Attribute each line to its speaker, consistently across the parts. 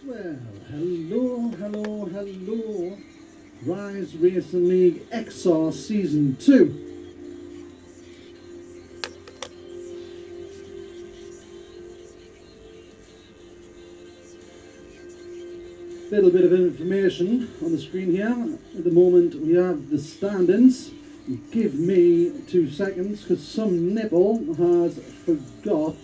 Speaker 1: Well, hello. Rize Racing League XR Season 2. Little bit of information on the screen here. At the moment we have the standings. Give me 2 seconds because some nipple has forgot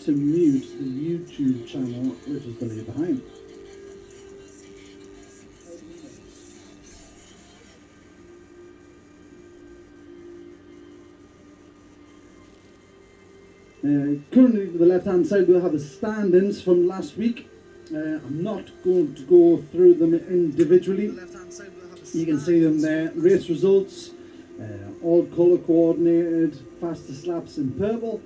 Speaker 1: to mute the YouTube channel, which is going to be behind. Currently to the left hand side we'll have the standings from last week. I'm not going to go through them individually. You can see them there. Race results, all colour coordinated, fastest laps in purple.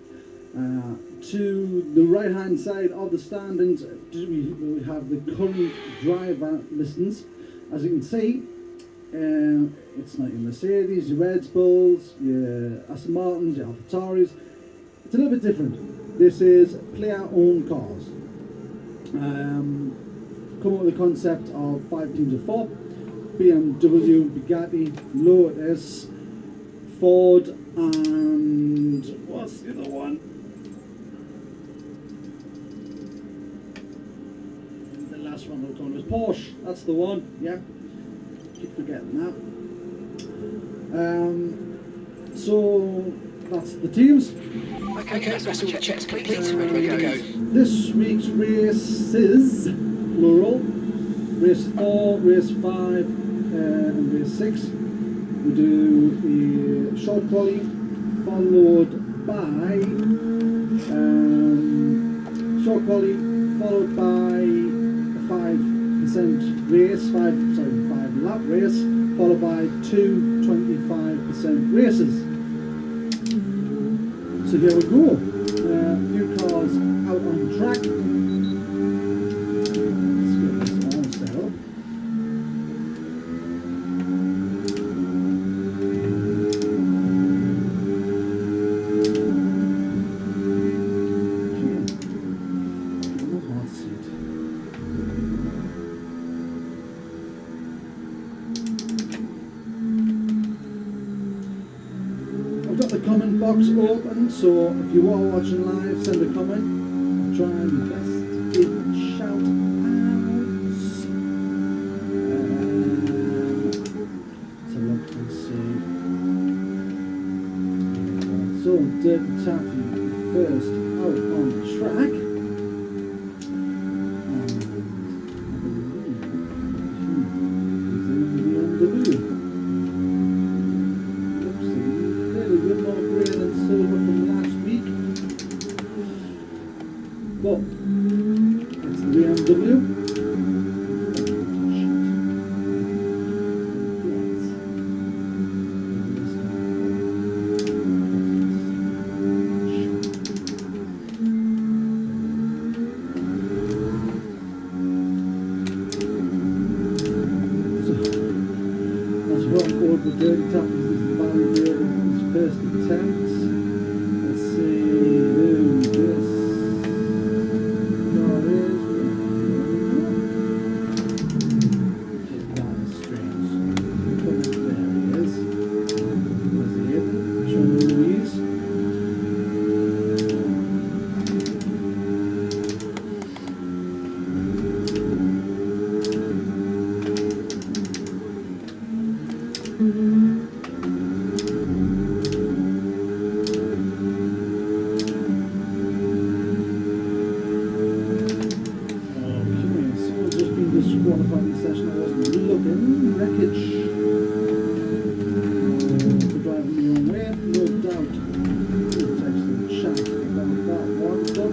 Speaker 1: To the right hand side of the standings we have the current driver listings. As you can see, it's not your Mercedes, your Red Bulls, your Aston Martins, your AlphaTauris. It's a little bit different. This is player-owned cars. Come up with the concept of 5 teams of 4. BMW, Bugatti, Lotus, Ford, and what's the other one? The last one we're going was Porsche. That's the one. Yeah, keep forgetting that. So that's the teams.
Speaker 2: Okay, that's all the checks complete. Ready to go.
Speaker 1: This week's races, plural, race 4, race 5, and race 6. We do the short quali, followed by short quali, followed by a 5% race, 5 lap race, followed by 2 25% races. So here we go. New cars out on track. Let's get this all set up. I've got the comment box open, so if you are watching live, send a comment. I'll try my best to give a shout outs. So look and see. So Dirty Taffy first out on track. But it's the BMW. That's what I'm called with Dirty Tappers. This is validated his first attempt. Let's see who this. Qualifying session, I wasn't looking. Wreckage for driving the wrong way, no doubt. Text in the chat about that one. So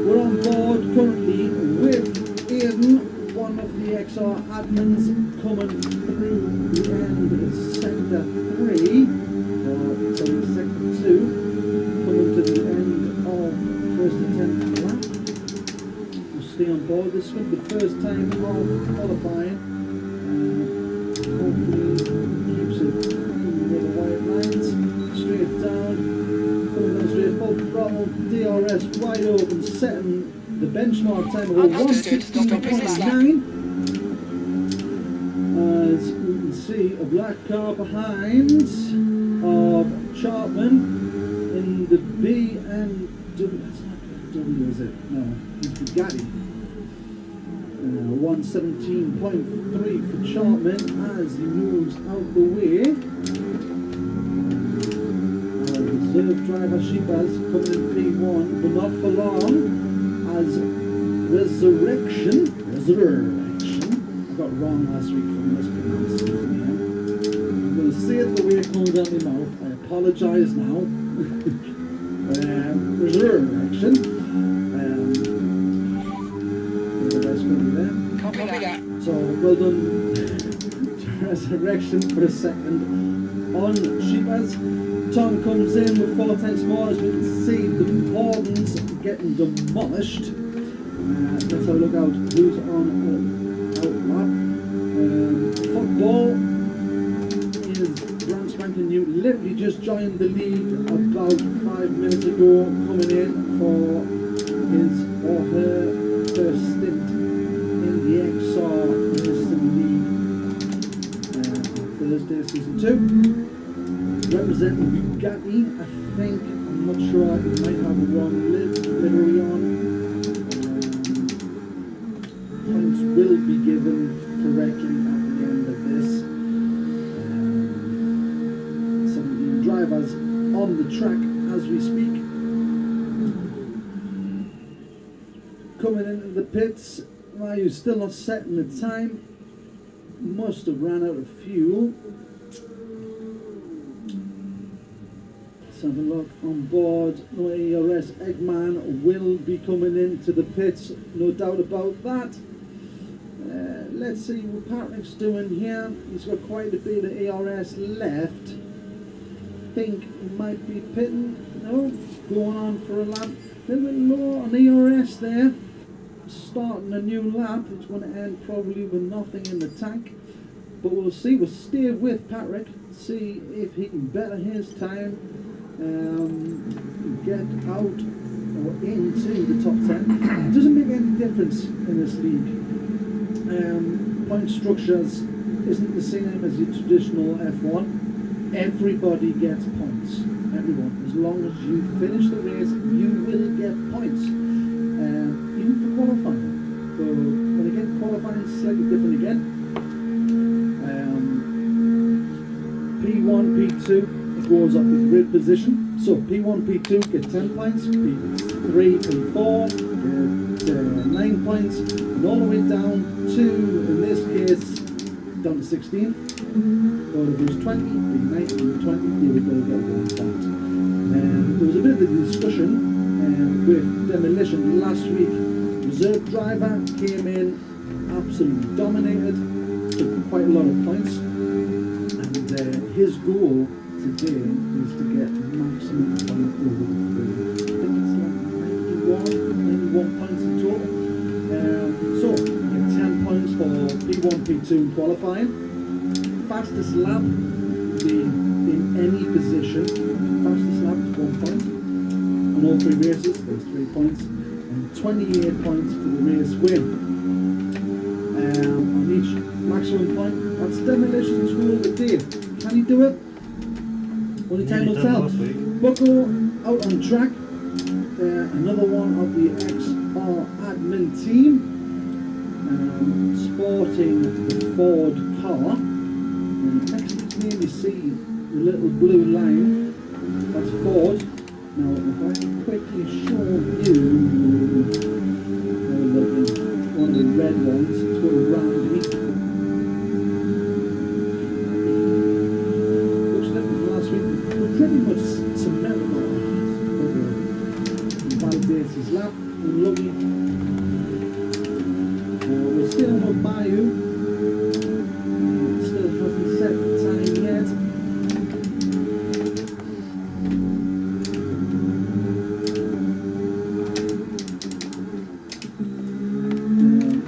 Speaker 1: we're on board currently with Aidan, one of the XR admins, coming through the end of sector 3, or sorry, sector 2, coming to the end of first attempt lap. Stay on board. This will be the first time of qualifying. Hopefully keeps it with the white lines. Straight down, coming down straight, full throttle, DRS wide open, setting the benchmark time of
Speaker 2: Understood. Stop is this lap.
Speaker 1: 1:16.9. As you can see, a black car behind of Chartman in the BMW. That's not BMW, is it? No, it's Bugatti. 117.3 for Chartman as he moves out the way. Reserve driver Sheepaz coming in P1, but not for long, as Resurrection, I got it wrong last week for mispronouncing it. I'm going to say it the way it comes out of my mouth. I apologise now. Resurrection.
Speaker 2: Copy that.
Speaker 1: So well done to Resurrection for a second on Sheepaz. Tom comes in with 4 tenths more, as we can see the Hordens getting demolished. Let's have a look out who's on out lap. Football is brand spanking new, literally just joined the league about 5 minutes ago, coming in for his or her first stint in the XR System League Thursday season 2. Representing Bugatti, I think. I'm not sure. I might have the wrong livery on. Points will be given correctly at the end of this. 17 drivers on the track as we speak. Coming into the pits, while you're still not setting the time, must have ran out of fuel. Let's have a look on board. No ARS Eggman will be coming into the pits, no doubt about that. Let's see what Patrick's doing here. He's got quite a bit of ARS left. Think he might be pitting. No, going on for a lap. A little bit low on ARS there. Starting a new lap. It's going to end probably with nothing in the tank. But we'll see. We'll stay with Patrick. See if he can better his time. Get out or into the top 10. It doesn't make any difference in this league. Point structures isn't the same as your traditional F1. Everybody gets points. Everyone. As long as you finish the race, you will get points. Even for qualifying. So when again qualifying is slightly different again. P1, P2. Goes up with grid position. So P1, P2 get 10 points, P3, P4 get 9 points, and all the way down to, in this case, down to 16. Go to those 20, P19, 20, here we go, get 1 point. There was a bit of a discussion with Demolition last week. Reserve driver came in, absolutely dominated, took quite a lot of points, and his goal today is to get maximum point over 30. I think it's like 91 points in total. So, you get 10 points for P1, P2 qualifying. Fastest lap in any position. Fastest lap is 1 point. On all 3 races, there's 3 points. And 28 points for the race win. On each maximum point, that's Demolition's rule of the day. Can he do it? Only time will tell. Bucko out on track. Another one of the XR admin team. Sporting the Ford car. Next to his name you see the little blue line. That's Ford. Now if I quickly show you one of the red ones, it's got a round me. Pretty much symmetrical. Validates his lap and lovely. We're still on Bayou. Still hasn't set the time yet.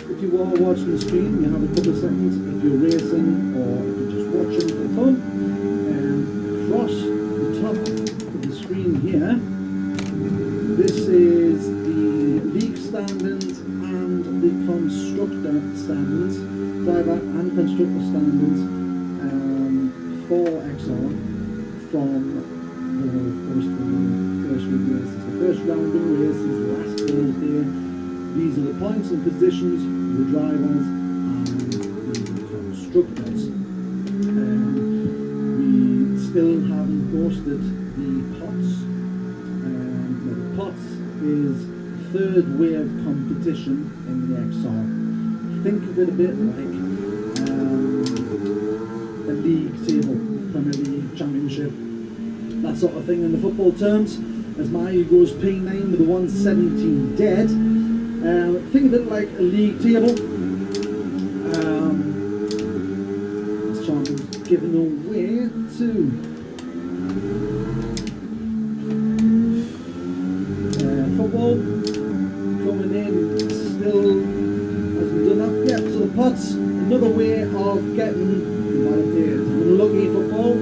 Speaker 1: If you are watching the stream, you have a couple of seconds. If you're racing or if you're just watching for fun, cross top of the screen here. This is the league stats standings and the constructor standings, driver and constructor standings for XR from the first week races. The first round of races last Thursday. These are the points and positions, the drivers and the constructors. We still haven't posted the pots. The pots is third wave competition in the XR. Think of it a bit like a league table, Premier League, Championship, that sort of thing in the football terms. As my goes P9 with the 117 dead. Think of it like a league table. This champion's given away to football coming in, still hasn't done that yet. So the pots, another way of getting validated. Unlucky football.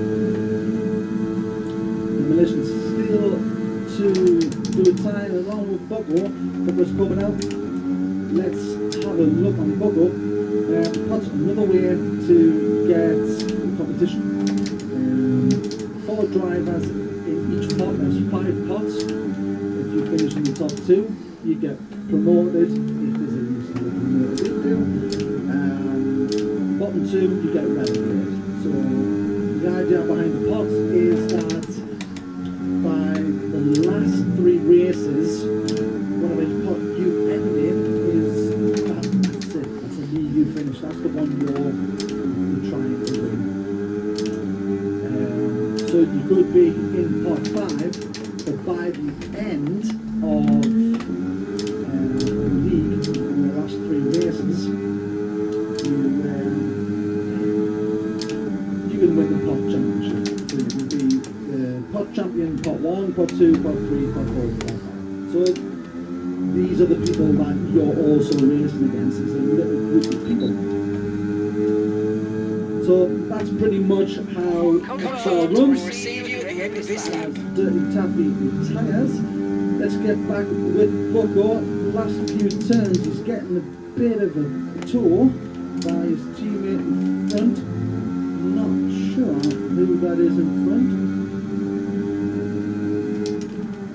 Speaker 1: Demolition still to do a time along with Bucko. Bucko's coming out. Let's have a look on Bucko. Pots, another way to get competition. 4 drivers in each pot. There's 5 pots. If you finish in the top 2, you get promoted. If there's a reason to promote it, bottom 2, you get relegated. So the idea behind the pots is that by the last 3 races, whatever pot you end in is that's it. That's the league you finish. That's the one you're trying to win. So you could be in pot 5, but by the end of the league, in the last 3 races, you can win the pot championship. So you can be the pot champion, pot 1, pot 2, pot 3, pot 4, pot 5. So these are the people that you're also racing against. It's a little group of people. So that's pretty much how XR runs. Dirty Taffy retires. Let's get back with Bucko. Last few turns, he's getting a bit of a tour by his teammate in front. Not sure who that is in front.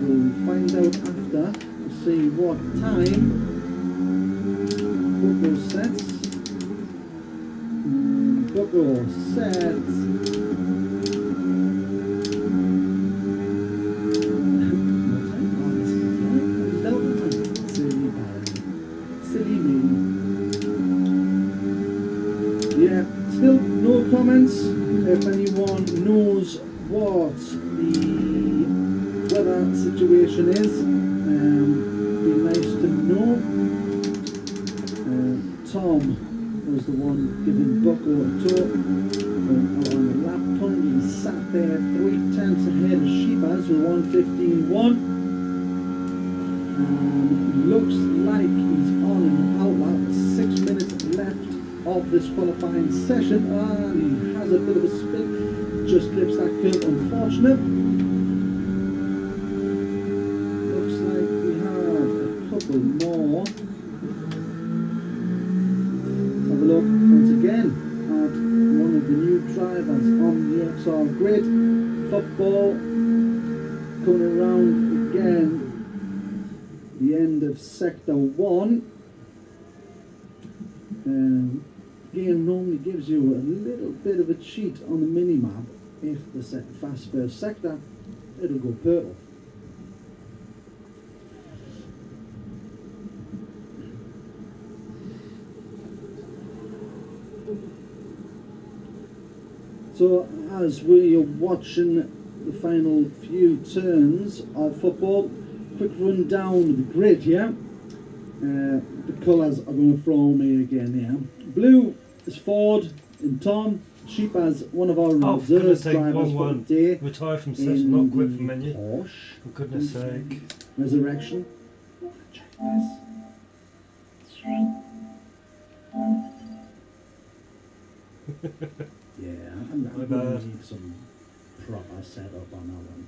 Speaker 1: We'll find out after to see what time Bucko sets. Bucko sets. Yeah, still no comments. If anyone knows what the weather situation is, be nice to know. Tom was the one giving Bucko a tour on the lap. Currently sat there 3 tenths ahead of Shebas with 1:15.1. Looks like he's on and out now. 6 minutes left of this qualifying session, and he has a bit of a spin, just clips that curve, unfortunate. Looks like we have a couple more. Let's have a look once again at one of the new drivers on the XR grid. Football coming around again, the end of sector 1. Game normally gives you a little bit of a cheat on the mini-map. If the fast first sector, it'll go purple. So as we are watching the final few turns of football, quick run down the grid here. The colours are going to throw me again here. Blue is Ford and Tom. Sheep has one of our reserve drivers for the day.
Speaker 3: Retire from session, not quit from menu.
Speaker 1: Porsche.
Speaker 3: For goodness sake.
Speaker 1: Resurrection. Check this. Yeah, I'm going to need some proper setup on that one.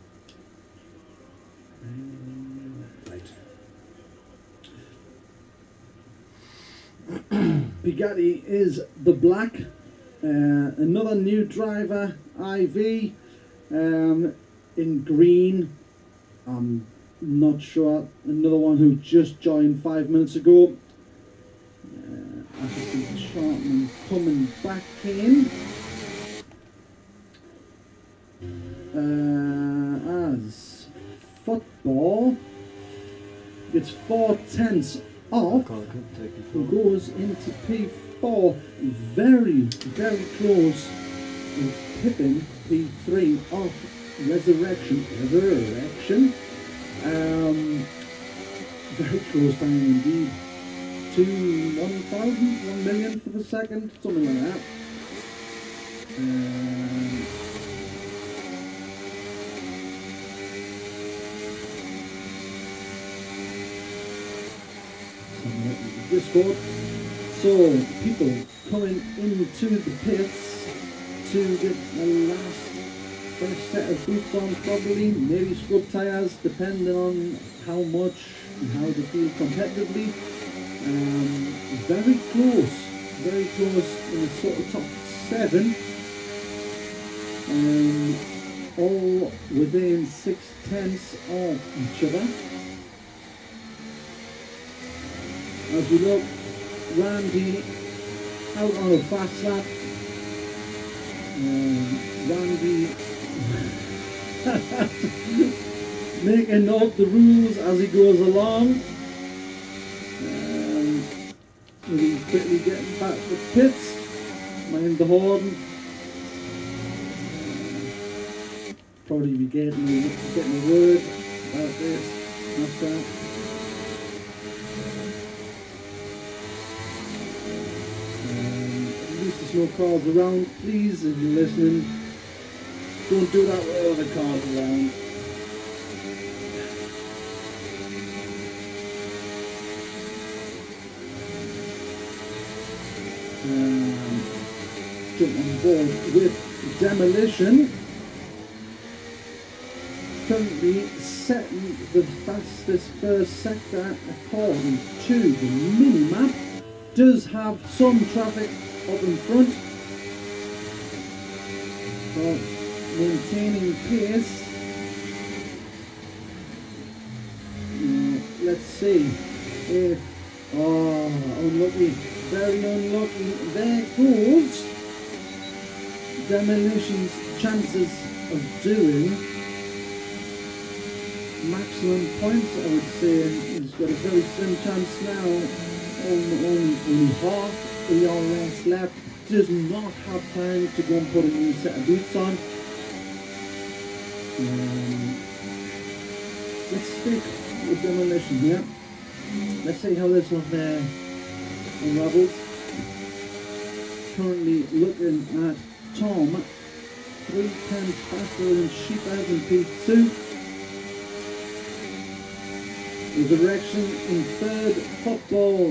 Speaker 1: Right. Bugatti is the black. Another new driver, IV, in green. I'm not sure. Another one who just joined 5 minutes ago. I can see Chartman coming back in. As football gets 4/10 off and goes into P4, very, very close and tipping P3 off Resurrection. Very close down indeed. 1 million for the second, something like that. Discord. So people coming into the pits to get the last first set of boots on, probably, maybe scrub tyres, depending on how much and how they feel competitively. Very close in the sort of top 7, all within 6/10 of each other. As we look, Randy out on a fast lap. Randy making up the rules as he goes along. He's quickly getting back to the pits. Mind the horn. Probably be getting a word about this after. At least there's no cars around. Please, if you're listening, don't do that with other cars around. Jump on board with Demolition. Currently setting the fastest first sector according to the mini-map. Does have some traffic up in front, but maintaining pace. Let's see if, unlucky, very unlucky, there goes Demolition's chances of doing maximum points. I would say he's got a very slim chance now, only half the race left, does not have time to go and put a new set of boots on. Let's stick with Demolition here. Let's see how this one unravels. Currently looking at Tom, 3/10 faster than Sheephead in P2. Resurrection in third, Football,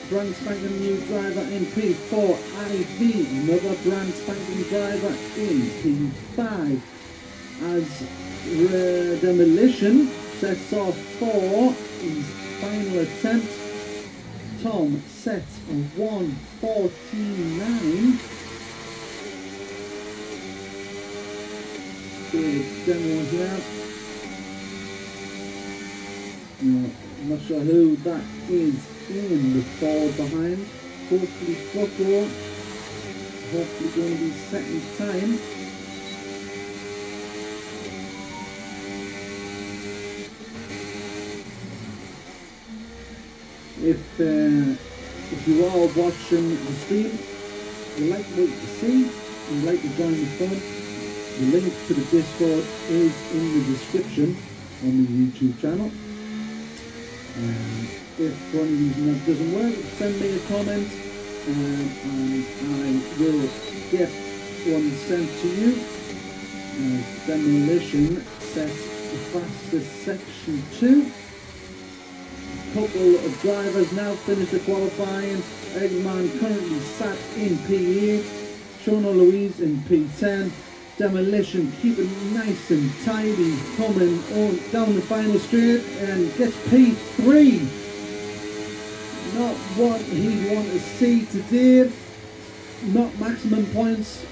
Speaker 1: brand spanking new driver in P4, IV, another brand spanking driver in P5. As Demolition sets off for his final attempt, Tom sets a 1:14.9. Big demo here. I'm not sure who that is in the fall behind. Hopefully CotA. Hopefully going to be setting time. If you are watching the stream, you like what you see, and like to join the fun, the link to the Discord is in the description on the YouTube channel. If for any reason that doesn't work, send me a comment and I will get one sent to you. Demolition sets the fastest section 2. Couple of drivers now finished the qualifying. Eggman currently sat in P8. Shona Louise in P10. Demolition keeping nice and tidy, coming on down the final straight and gets P3. not what he'd want to see today. Not maximum points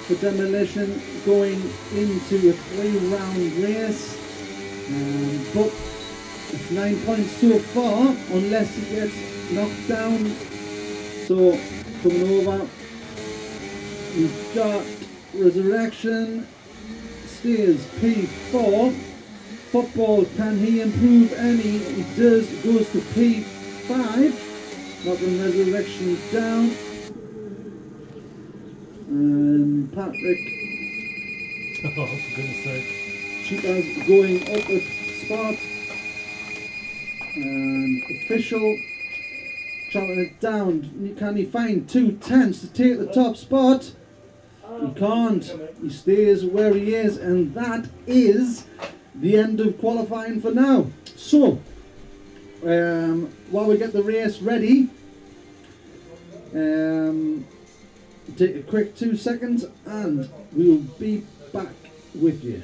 Speaker 1: for Demolition going into a 3-round race. But it's 9 points so far, unless he gets knocked down. So, coming over, we've got Resurrection, stays P4. Football, can he improve any? He does, goes to P5, knocking Resurrection down. And Patrick,
Speaker 3: Oh, for goodness sake.
Speaker 1: Cheetah's going up a spot. And Official chopping it down. Can he find 2 tenths to take the top spot? He can't. He stays where he is, and that is the end of qualifying for now. So, while we get the race ready, take a quick 2 seconds and we'll be back with you.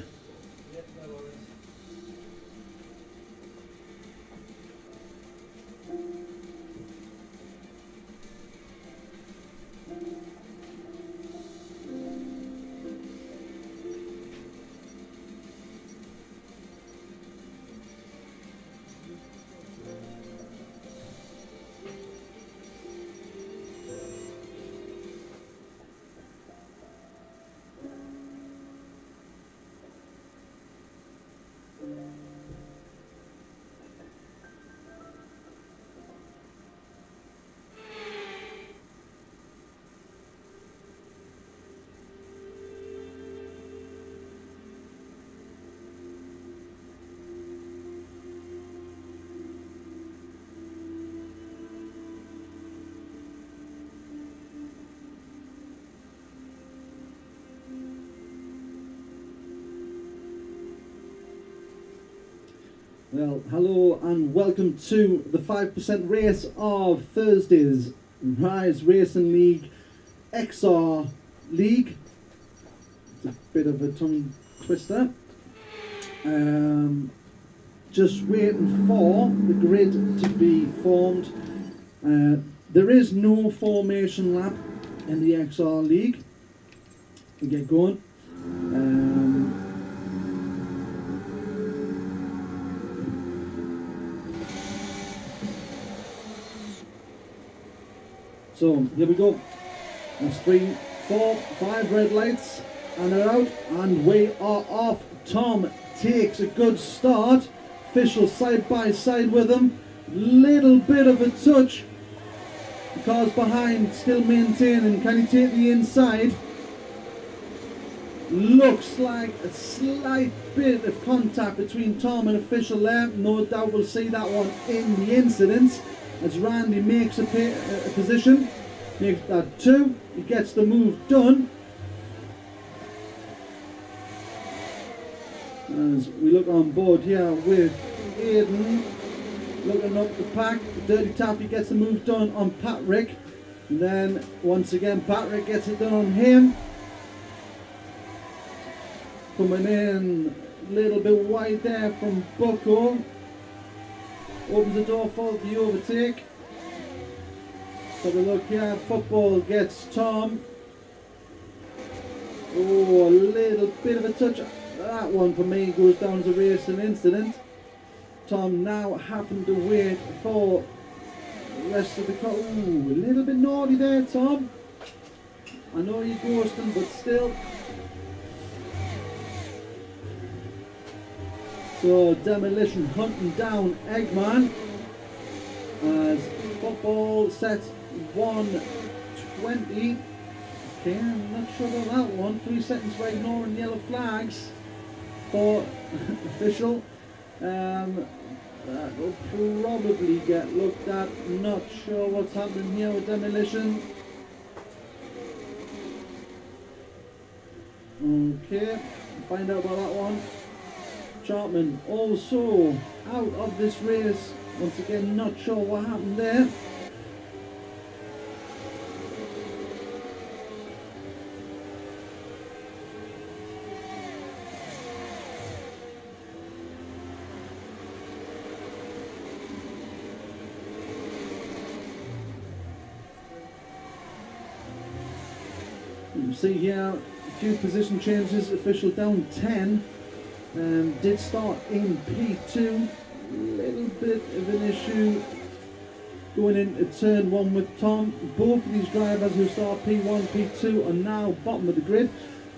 Speaker 1: Well, hello and welcome to the 5% race of Thursday's Rize Racing League XR League. It's a bit of a tongue twister. Just waiting for the grid to be formed. There is no formation lap in the XR League. We get going. So here we go. That's 3, 4, 5 red lights, and they're out, and we are off. Tom takes a good start. Official side by side with him. Little bit of a touch. The car's behind, still maintaining. Can he take the inside? Looks like a slight bit of contact between Tom and Official there. No doubt we'll see that one in the incidents. As Randy makes a position, makes that 2, he gets the move done. As we look on board here with Aidan, looking up the pack, Dirty Taffy gets the move done on Patrick, and then once again Patrick gets it done on him. Coming in a little bit wide there from Bucko. Opens the door for the overtake. Have a look here. Football gets Tom. Oh, a little bit of a touch. That one for me goes down as a racing incident. Tom now having to wait for the rest of the car. Ooh, a little bit naughty there, Tom. I know you're ghosting, but still. So Demolition hunting down Eggman as Football sets 1:20. Okay, I'm not sure about that one. 3 seconds for ignoring yellow flags for Official. That will probably get looked at. Not sure what's happening here with Demolition. Okay, find out about that one. Chapman also out of this race. Once again, not sure what happened there. You see here a few position changes. Official down 10. Did start in P2. A little bit of an issue going into turn 1 with Tom. Both of these drivers who start P1, P2 are now bottom of the grid.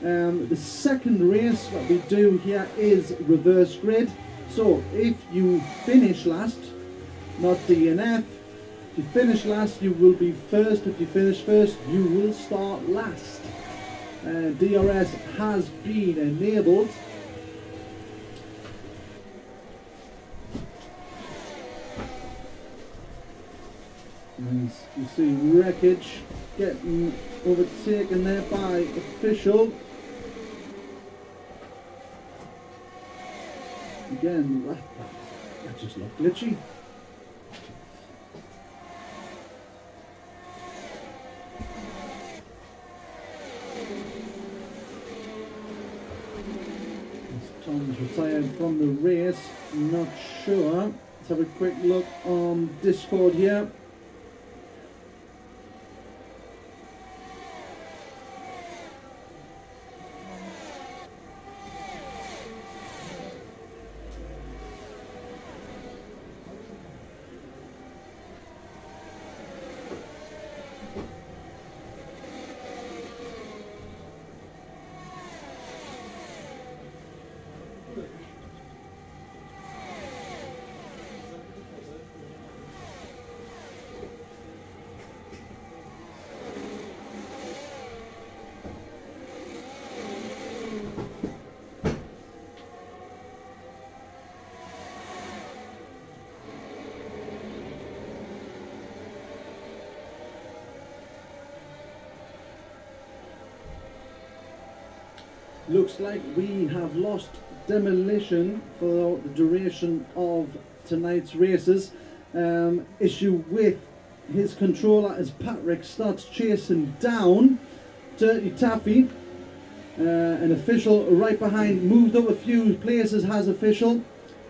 Speaker 1: The second race that we do here is reverse grid. So if you finish last, not DNF, if you finish last you will be first. If you finish first you will start last. DRS has been enabled. As you see wreckage getting overtaken there by official. Again, that just looked glitchy. Tom's retired from the race, not sure. Let's have a quick look on Discord here. Looks like we have lost Demolition for the duration of tonight's races. Issue with his controller as Patrick starts chasing down Dirty Taffy. An official right behind, moved up a few places, has official.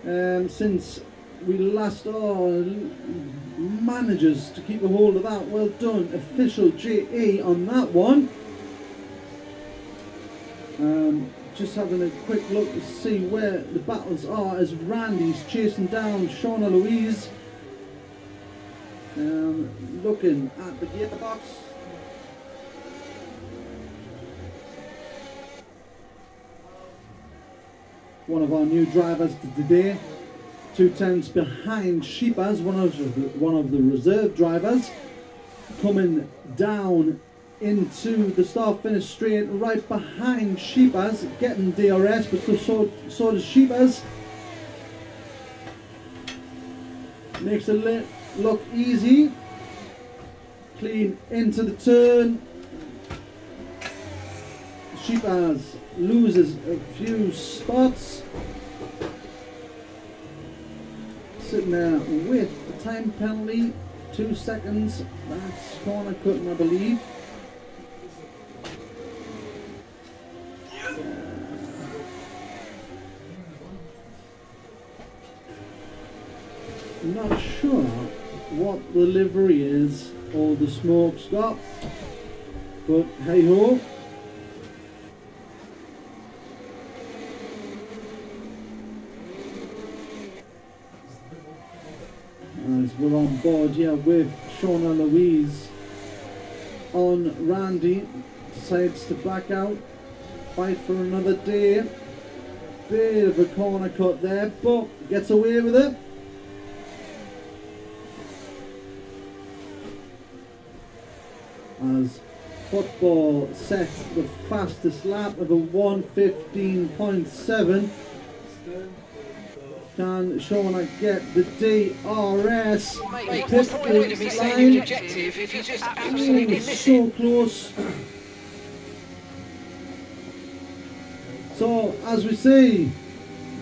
Speaker 1: Since we last manages to keep a hold of that. Well done, official JE on that one. Just having a quick look to see where the battles are as Randy's chasing down Shauna Louise. Looking at the gearbox. One of our new drivers today. 2 tenths behind Sheepers, one of the reserve drivers, coming down into the start-finish straight right behind Sheepers, getting DRS, but so does Sheepers. Makes it look easy. Clean into the turn. Sheepers loses a few spots. Sitting there with a time penalty, 2 seconds. That's corner cutting, I believe. Not sure what the livery is or the smoke's got, but hey ho. As we're on board here with Shauna Louise on Randy, decides to back out, fight for another day. Bit of a corner cut there, but gets away with it. As Football sets the fastest lap of a 1:15.7. Can Shauna get the DRS?
Speaker 2: Mate, what's the point of me saying the objective if you just absolutely miss
Speaker 1: so
Speaker 2: it?
Speaker 1: close. So, as we see,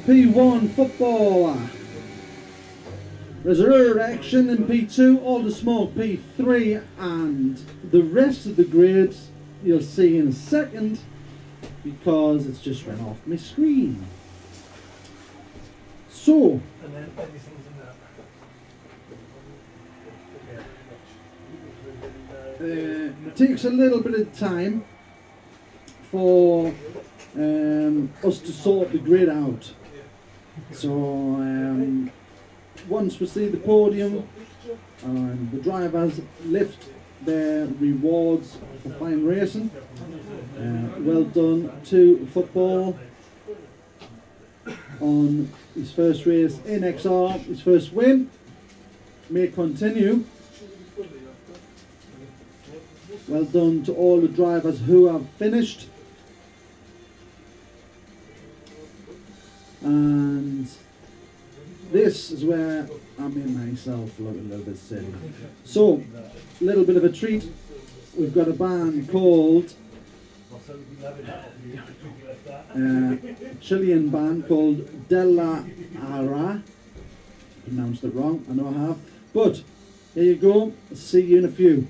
Speaker 1: P1 footballer. Resurrection in P2, all the smoke P3, and the rest of the grid you'll see in a second because it's just run off my screen. So,
Speaker 3: And then everything's in that.
Speaker 1: it takes a little bit of time for us to sort the grid out. So once we see the podium and the drivers lift their rewards for fine racing, well done to Football on his first race in XR, his first win. May continue. Well done to all the drivers who have finished. And this is where I made myself look a little bit silly. So, a little bit of a treat. We've got a band called Chilean band called De La Ara. Pronounced it wrong, I know I have. But here you go. See you in a few.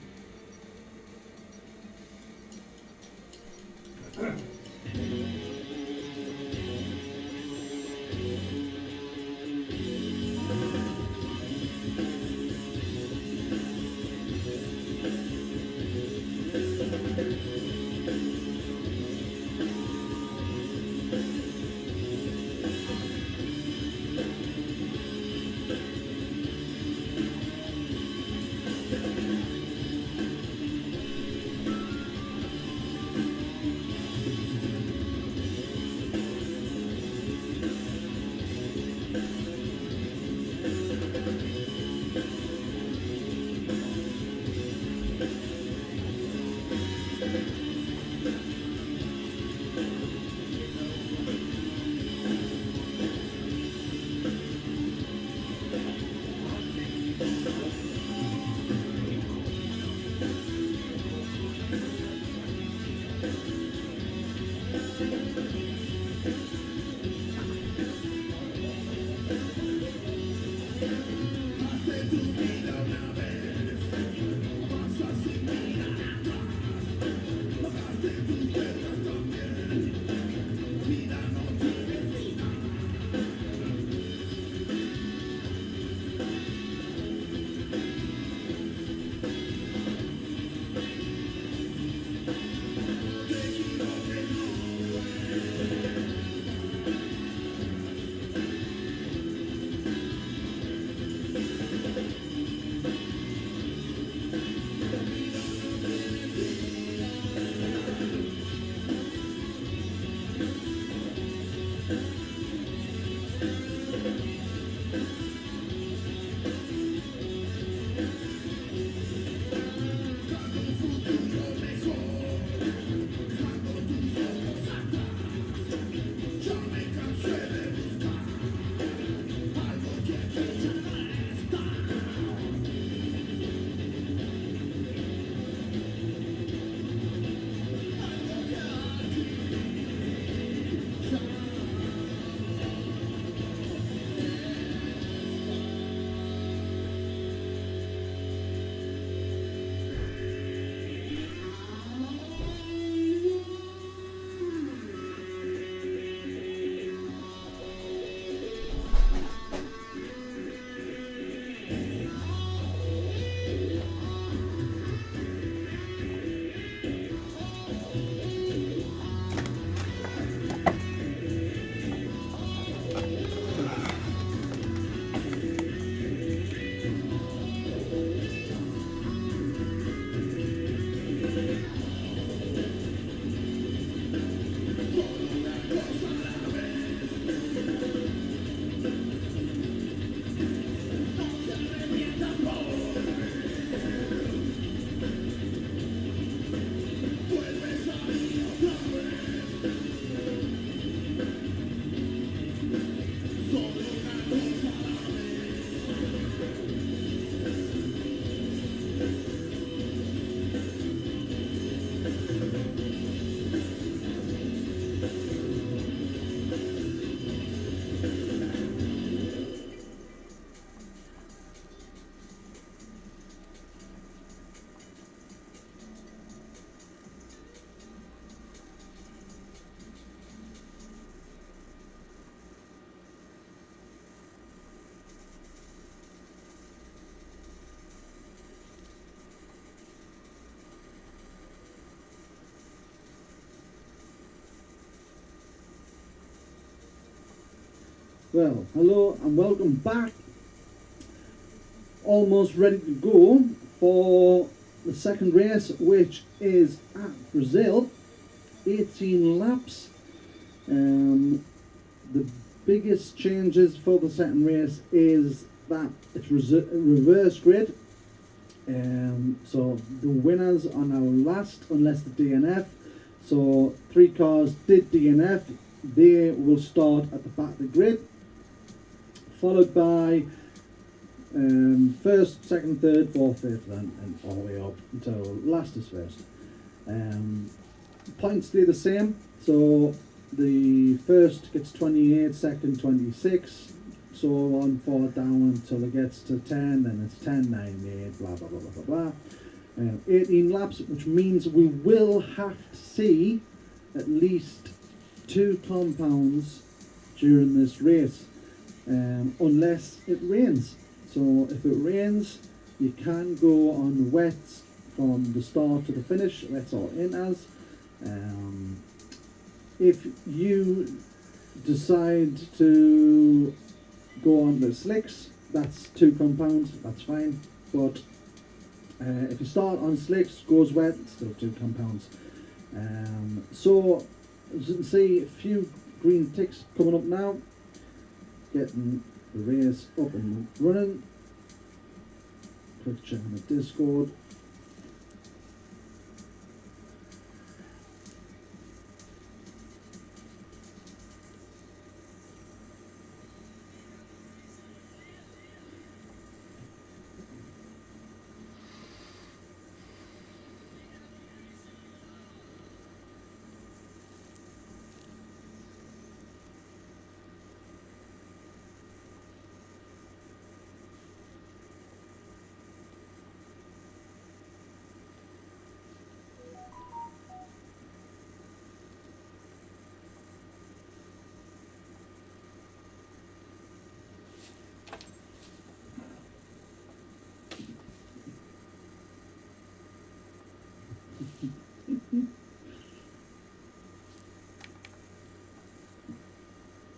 Speaker 1: Well, hello and welcome back. Almost ready to go for the second race, which is at Brazil. 18 laps. The biggest changes for the second race is that it's reverse grid. So the winners are now last unless the DNF. So 3 cars did DNF. They will start at the back of the grid, followed by first, second, third, fourth, fifth, and all the way up until last is first. Points stay the same, so the first gets 28, second 26, so on forward down until it gets to 10, then it's 10, 9, 8, blah blah blah blah blah blah. 18 laps, which means we will have to see at least 2 compounds during this race, unless it rains. So if it rains, you can go on wets from the start to the finish. That's all in as. If you decide to go on the slicks, that's 2 compounds, that's fine. But if you start on slicks, goes wet, still 2 compounds. So as you can see, a few green ticks coming up now, getting the race up and running. Quick check on the Discord.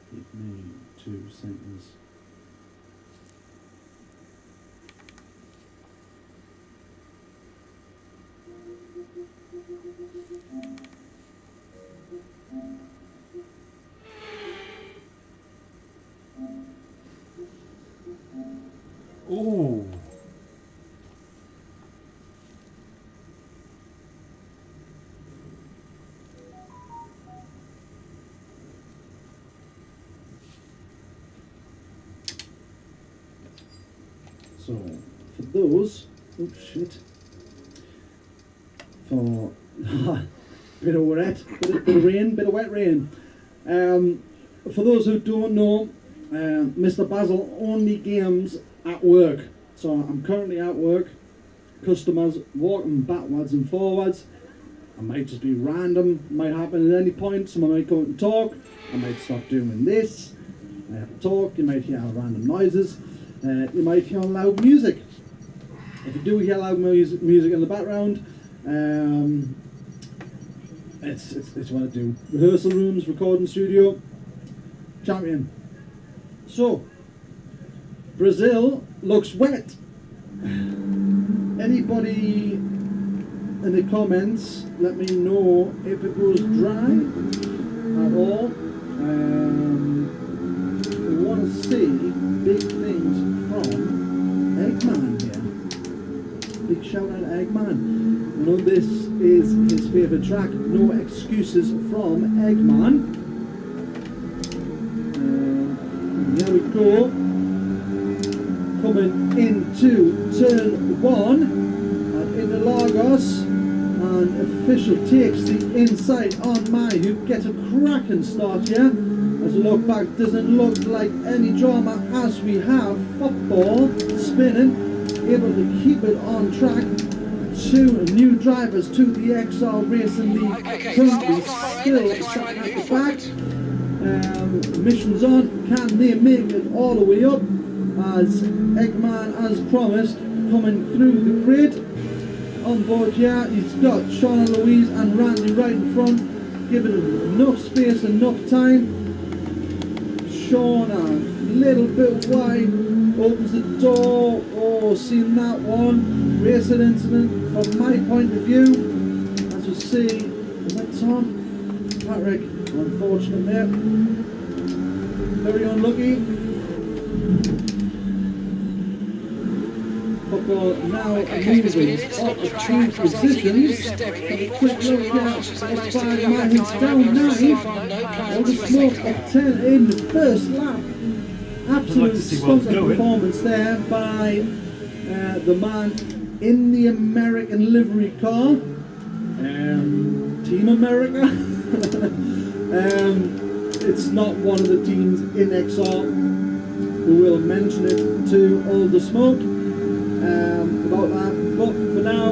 Speaker 1: Give me 2 seconds.
Speaker 3: Ooh.
Speaker 1: So for those, oh shit, for bit of wet, bit of rain, bit of wet rain. For those who don't know, Mr. Basil only games at work. So I'm currently at work, customers walking backwards and forwards. I might just be random, might happen at any point. Someone might come out and talk. I might stop doing this. I have to talk. You might hear random noises. You might hear loud music. If you do hear loud music in the background, it's what I do. Rehearsal rooms, recording studio, champion. So, Brazil looks wet. Anybody in the comments, let me know if it goes dry at all. We want to see big things from Eggman here. Big shout out to Eggman. I know this is his favourite track, No Excuses from Eggman. Here we go. Coming into turn 1 and into Lagos, and official takes the inside on my who gets a cracking start here. As a look back, doesn't look like any drama as we have football spinning, able to keep it on track. 2 new drivers to the XR Racing League, currently still sat at the back. Missions on, can they make it all the way up? As Eggman, as promised, coming through the grid. On board here, he's got Sean and Louise and Randy right in front, giving him enough space, enough time. Sean a little bit wide, opens the door. Oh, seen that one. Racing incident from my point of view. As you see, is that Tom? Patrick, unfortunate there. Very unlucky. Football now moving up to positions. Have a quick look at what's 5 miles down 9. All the smoke up 10 in the first lap. Absolute stunning performance there by the man in the American livery car. Team America. It's not one of the teams in XR. We will mention it to all the smoke about that. But for now,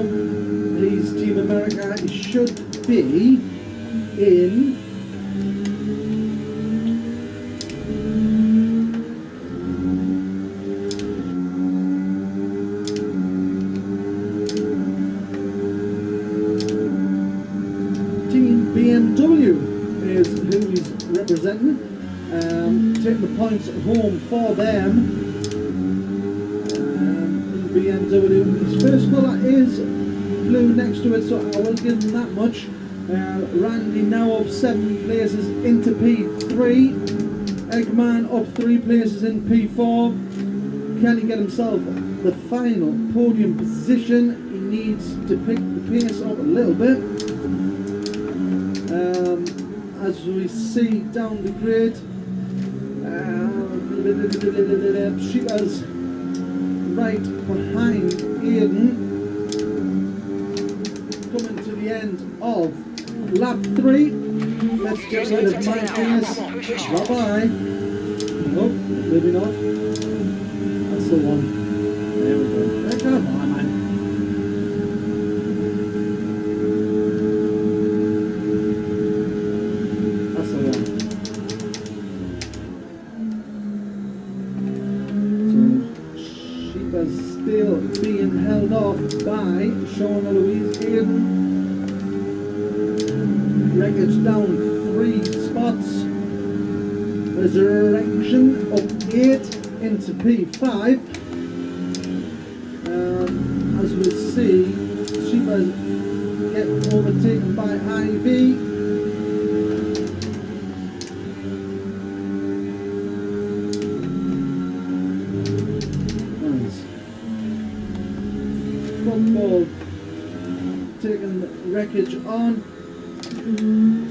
Speaker 1: he's Team America. He should be in BMW is who he's representing, taking the points home for them. BMW, his first colour is blue next to it, so I will give him that much. Randy now up 7 places into P3, Eggman up 3 places in P4. Can he get himself the final podium position? He needs to pick the pace up a little bit. As we see down the grid, Sheba's right behind Aiden, coming to the end of lap 3. Let's get rid of my pace. Bye bye. Oh, maybe not. That's the one. There we go. Come on, man. Still being held off by Sean Eloise Aiden. Wreckage down 3 spots. Resurrection up 8 into P5. As we see, Sheba's getting overtaken by Ivy. Football taking wreckage on.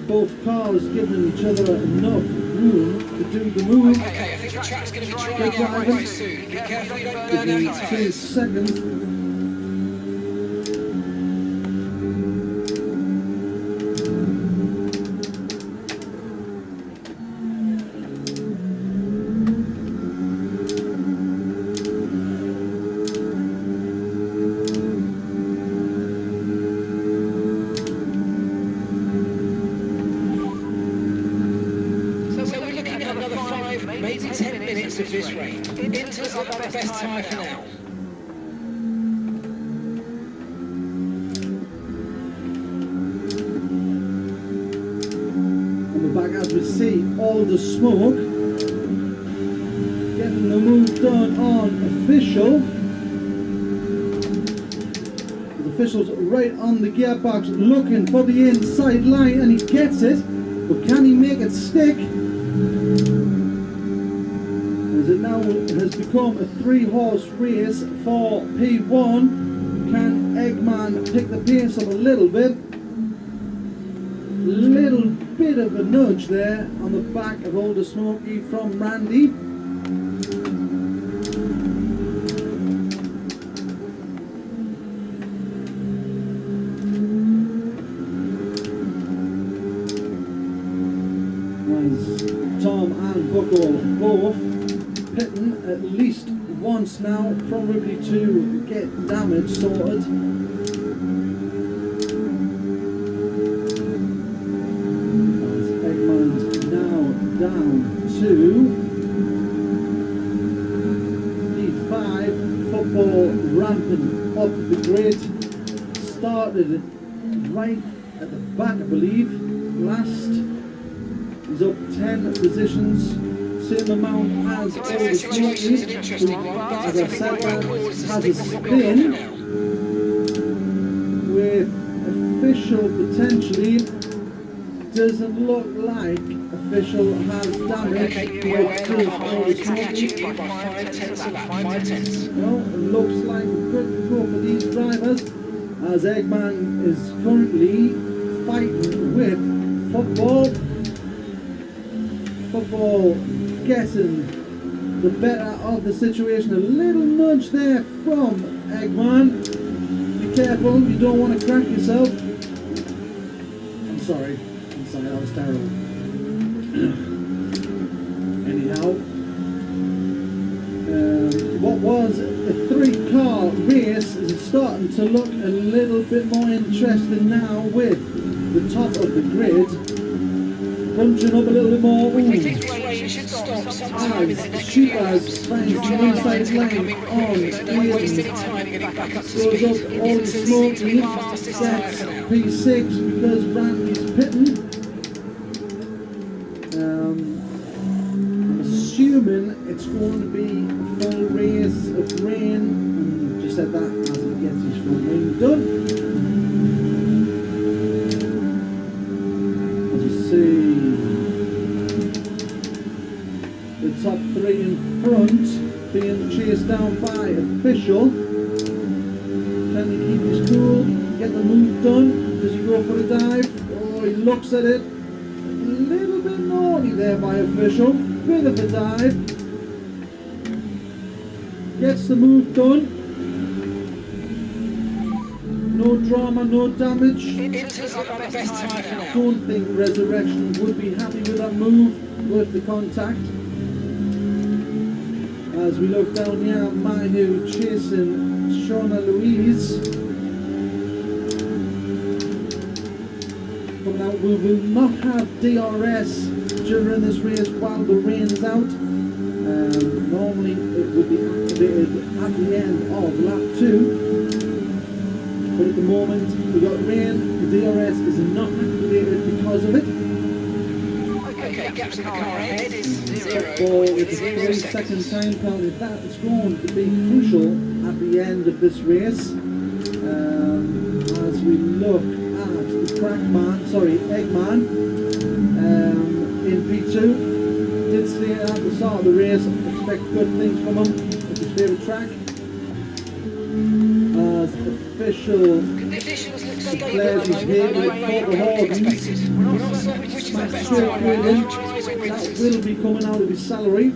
Speaker 1: Both cars giving each other enough room to do the move.
Speaker 2: Okay, I think the track's going to be drying out quite soon. Be careful you don't burn out your
Speaker 1: 2
Speaker 2: tyres.
Speaker 1: seconds.
Speaker 2: Maybe 10 minutes of this race. Inter's our best time for now.
Speaker 1: On the back, as we see all the smoke, getting the move done on official. The official's right on the gearbox, looking for the inside line, and he gets it. But can he make it stick? As it now has become a 3-horse race for P1. Can Eggman pick the pace up a little bit? Little bit of a nudge there on the back of Older Smokey from Randy. As Tom and Buckle both pitting at least once now, probably to get damage sorted. As Eggman's now down to P5, football ramping up the grid. Started right at the back, I believe. Last is up 10 positions. same amount as all the smokies. As I said, that has a spin with official potentially. Doesn't look like official has damage. But still all the smokies. Well, it looks like a good go for these drivers, as Eggman is currently fighting with football. Football getting the better of the situation. A little nudge there from Eggman. Be careful, you don't want to crack yourself. I'm sorry, that was terrible. Anyhow, what was a 3-car race is starting to look a little bit more interesting now with the top of the grid punching up a little bit more. As Sheepers finds the inside lane on Eden, goes up all the smoky, gets P6 because Randy's pitting. I'm assuming it's going to be a full race of rain, and just said that as he gets his full rain done. As you see, the top 3 in front being chased down by Official. Can he keep his cool, get the move done? Does he go for a dive? Oh, he looks at it. A little bit naughty there by Official. Bit of a dive. Gets the move done. No drama, no damage. Don't think Resurrection would be happy with that move, with the contact. As we look down here, Manu chasing Shauna Louise. Coming out, we will not have DRS during this race while the rain is out. Normally it would be activated at the end of lap 2. But at the moment we got rain, the DRS is not activated because of it.
Speaker 2: Okay, gaps in the car ahead is 0.
Speaker 1: Football with a 3-second time penalty. That is going to be crucial at the end of this race. As we look at the Eggman in P2. Did say at the start of the race, expect good things from him. It's his favourite track. As Official declares his hate with CotA Hordens. Smash straight through in. That will be coming out of his salary.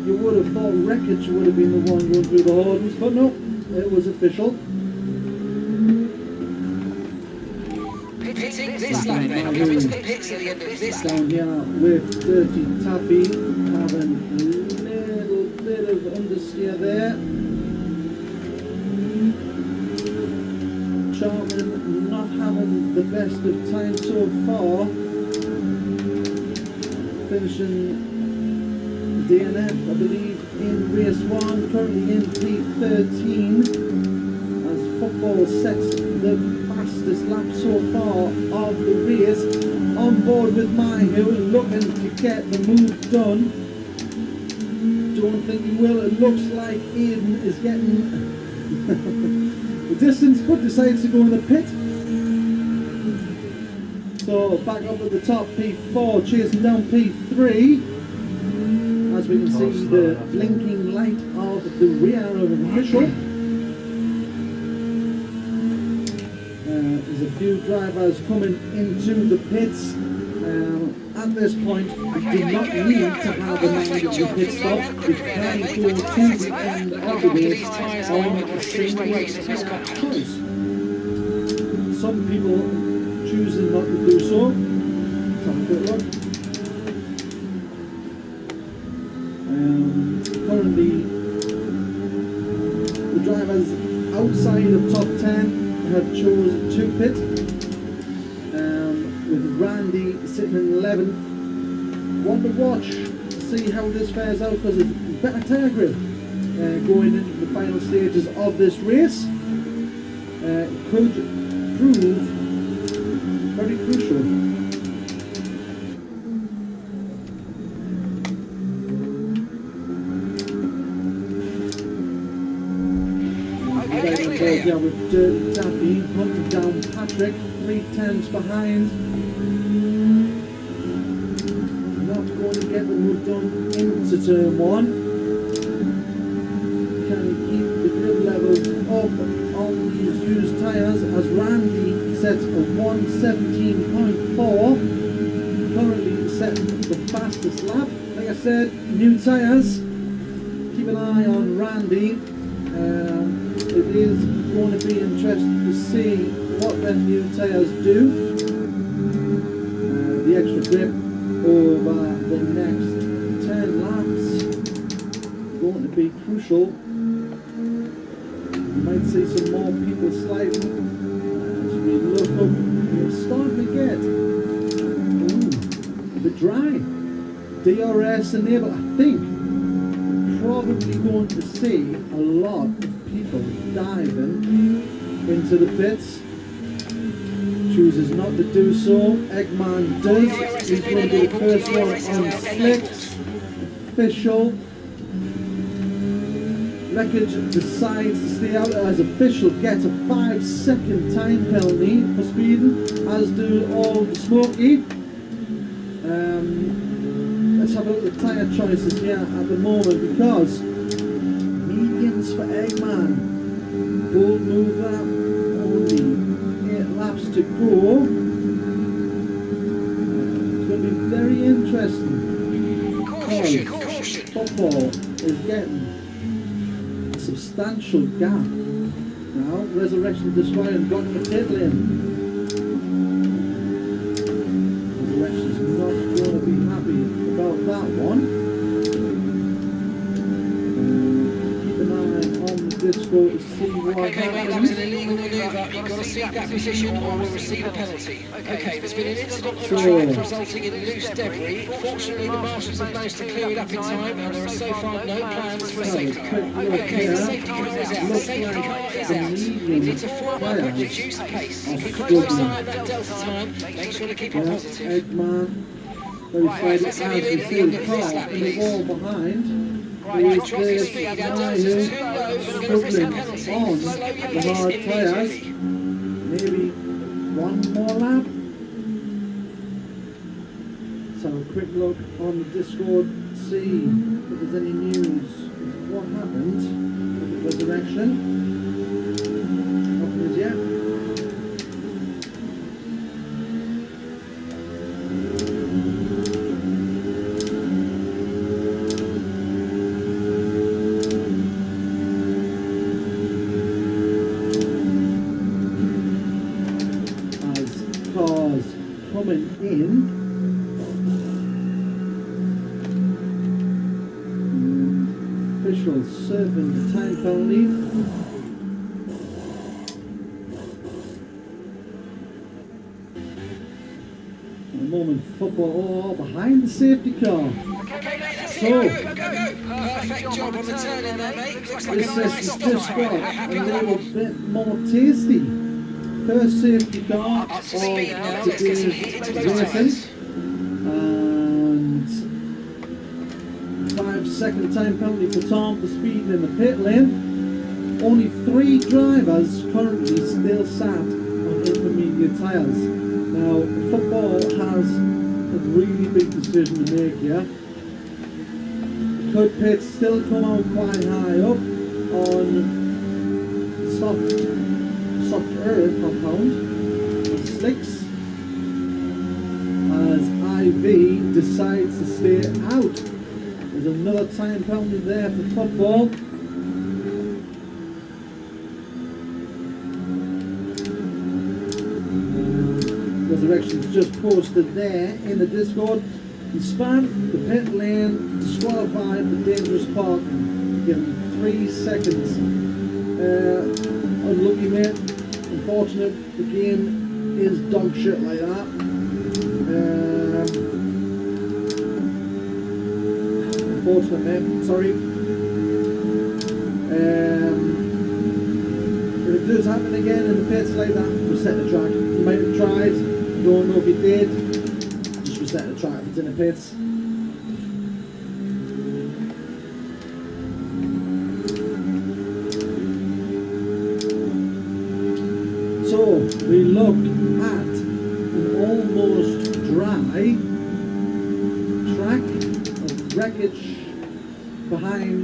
Speaker 1: You would have thought Wreckage would have been the one going through the Hordens, but no, it was Official. Down here with Dirty Taffy having a little bit of understeer there. Charmin not having the best of time so far. Finishing DNF, I believe, in race 1, currently in P13. As Football sets the fastest lap so far of the race. On board with Mahu, looking to get the move done. Don't think he will. It looks like Aiden is getting the distance, but decides to go in the pit. So back up at the top, P4 chasing down P3. As we can see the blinking light of the rear of Official. There's a few drivers coming into the pits. At this point, we do not need to have a mandatory pit stop. We can go to the end of the race on a single choice. Some people choosing not to do so. Let's have a quick look. Currently, the drivers outside of top 10 have chosen to pit, with Randy sitting in 11th. One to watch, see how this fares out, because it's better tyre grip going into the final stages of this race. It could prove very crucial. right on board there with Dirty Tappy, hunting down Patrick, 3 tenths behind. Not going to get what we've done into turn 1. Can he keep the grip levels up on these used tyres as Randy sets a 1:17.4, currently setting the fastest lap. Like I said, new tyres, keep an eye on Randy. It is going to be interesting to see what the new tyres do. The extra grip over the next 10 laps going to be crucial. You might see some more people sliding as we look up. We're starting to get a bit dry. DRS enabled. I think we're probably going to see a lot of people diving into the pits. Chooses not to do so. Eggman does. He's going to be the first one on slicks. Official. Wreckage decides to stay out as official gets a 5-second time penalty for speeding, as do all the Smoky. Let's have a look at the tyre choices here at the moment, because mediums for Eggman. Bold move that, only 8 laps to go. It's going to be very interesting. Caution. Football is getting substantial gap. Now, Resurrection destroying blocking the pit lane. Resurrection's not going to be happy about that one. Keep an eye on the disco to see what
Speaker 2: Okay, that was an illegal manoeuvre. You've got to cede that position or we'll receive a penalty. Okay, there's been an incident on the track resulting in loose debris. Fortunately, the marshals have managed to clear it up in time, and there are so far no plans for a safety car. Okay, the safety car is out. The safety car is out. We need to form up and reduce pace. Keep a close eye at that delta time. Make sure to keep it positive.
Speaker 1: Eggman. Right, let's have you in the car in the wall behind.
Speaker 2: Right, drop your speed. Our delta's too low. We're going to risk a penalty.
Speaker 1: On
Speaker 2: Slow your
Speaker 1: the
Speaker 2: pace
Speaker 1: hard tyres.
Speaker 2: immediately.
Speaker 1: Maybe one more lap. Let's have a quick look on the Discord, see if there's any news of what happened with the Resurrection. Nothing as yet. Coming in, officials serving the time penalty. At the moment, football behind the safety car. So,
Speaker 2: Perfect job on the turn in there, mate. Looks like a
Speaker 1: this
Speaker 2: nice
Speaker 1: session's
Speaker 2: stop
Speaker 1: just
Speaker 2: time.
Speaker 1: got
Speaker 2: Happy
Speaker 1: a
Speaker 2: with that
Speaker 1: little
Speaker 2: one.
Speaker 1: bit more tasty. First safety car
Speaker 2: Up
Speaker 1: of
Speaker 2: to speed now.
Speaker 1: today's
Speaker 2: Let's get some heat into those tyres.
Speaker 1: and 5-second time penalty for Tom for speeding in the pit lane. Only 3 drivers currently still sat on intermediate tyres. Now, football has a really big decision to make here. Could pits still come out quite high up on soft earth compound and slicks, as IV decides to stay out. There's another time penalty there for football. Resurrection's just posted there in the Discord. He span the pit lane, disqualified for dangerous parking. Give him 3 seconds. Unlucky, mate. Unfortunate. The game is dog shit like that. Unfortunate, mate. Sorry. If it does happen again in the pits like that, reset the track. You might have tried. Don't know if you did. Just reset the track if it's in the pits. we look at an almost dry track of wreckage behind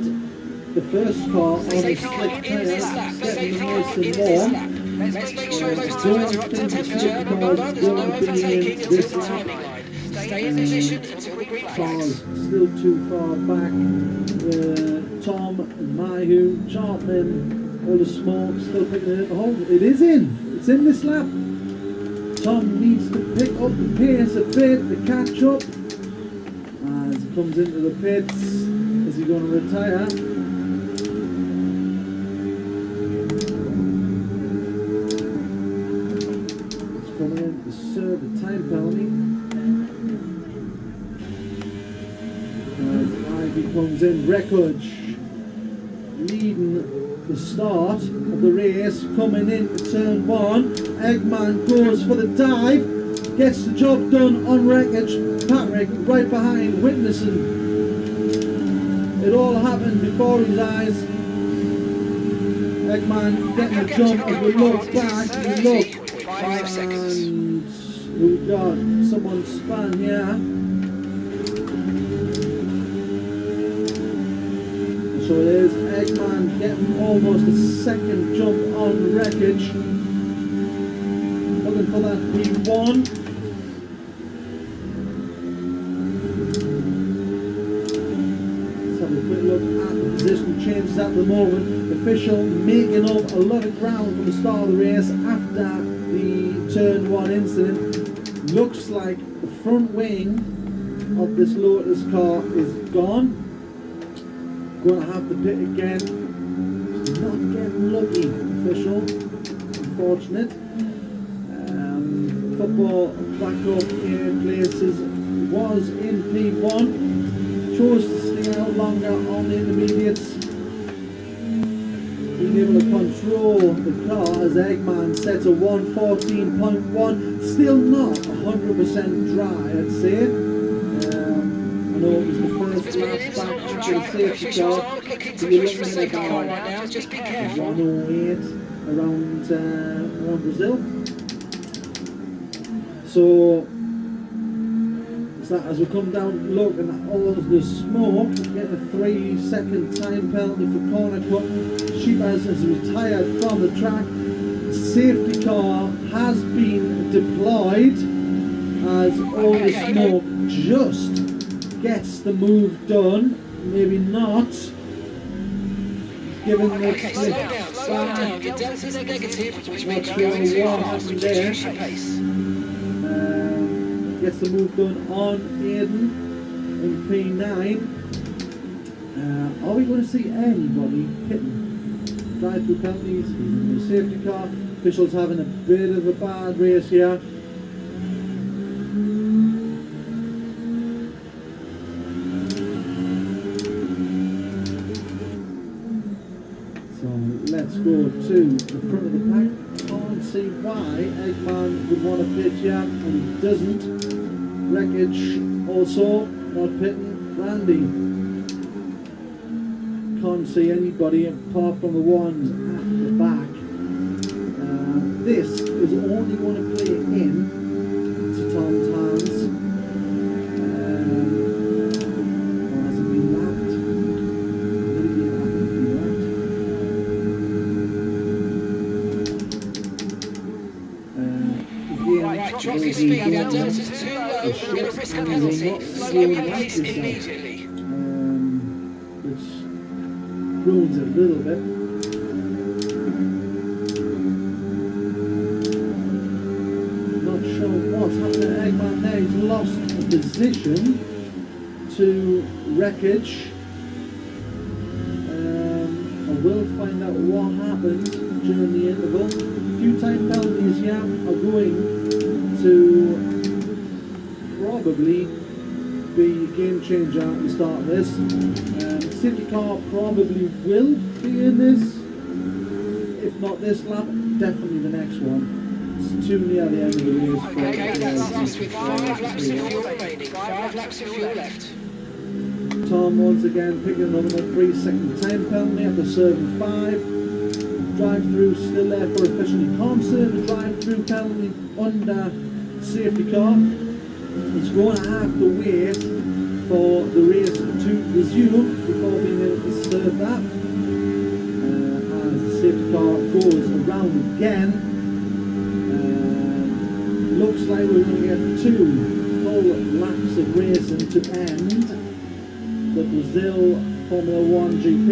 Speaker 1: the first car on a slick tyre, getting nice and warm.
Speaker 2: Let's make sure those tyres are up to temperature. Remember, there's no overtaking until the timing line. Stay in position until the green flags.
Speaker 1: Still too far back. Tom, Mahu, Chartman, all the smoke, still picking it in the hole. It is in. It's in this lap. Tom needs to pick up the pace a bit to catch up. As he comes into the pits, is he going to retire? He's coming in to serve the time penalty. As Ivy comes in, Wreckage leading the start of the race, coming into turn one. Eggman goes for the dive, gets the job done on Wreckage. Patrick right behind, witnessing it all happened before his eyes. Eggman getting the jump, and we look back, we look, and we've got someone spun here. So it is Eggman getting almost a second jump on Wreckage. Looking for that V1. Let's have a quick look at the position changes at the moment. Official making up a lot of ground from the start of the race after the turn one incident. Looks like the front wing of this Lotus car is gone. Going to have to pit again. Not getting lucky, official. Unfortunate. Football back up in places. Was in P1. Chose to stay out longer on the intermediates. Being able to control the car as Eggman sets a 1:14.1. Still not 100% dry, I'd say. I know it was the first lap back after the safety car, so you're looking at about 108 around Brazil. So as we come down looking at all of the smoke, getting a 3-second time penalty for corner cut. Sheep has retired from the track. Safety car has been deployed as all the smoke just gets the move done, maybe not. Given the
Speaker 2: Okay, slow down. Your delta's negative, which means you're going too fast. Reduce your pace.
Speaker 1: Gets the move done on Aiden in P9. Are we going to see anybody hitting drive-through penalties? He's in the safety car. Officials having a bit of a bad race here. Let's go to the front of the pack. Can't see why Eggman would want to pit here, and he doesn't. Wreckage also not pitting. Randy can't see anybody apart from the ones at the back. This is only going to play in to Tom's hands. Has it been lapped? Will it be lapped?
Speaker 2: Right, drop your speed, your delta's too low, you're going to risk a penalty. Slow your pace immediately.
Speaker 1: Which ruins it a little bit. Not sure what's happened to Eggman there. He's lost a position to Wreckage. I will find out what happened during the interval. A few time penalties here are going to probably be a game changer at the start of this. City car probably will be in this. If not this lap, definitely the next one. It's too near the end of the race.
Speaker 2: Okay, that's us with 5 laps of fuel remaining. 5 laps of fuel left.
Speaker 1: Tom once again picking another 3-second time penalty after serving 5. Drive-through still there for official. You can't serve a drive-through penalty under safety car. He's going to have to wait for the race to resume before being able to serve that. As the safety car goes around again. Looks like we're going to get 2 full laps of racing to end the Brazil Formula 1 GP.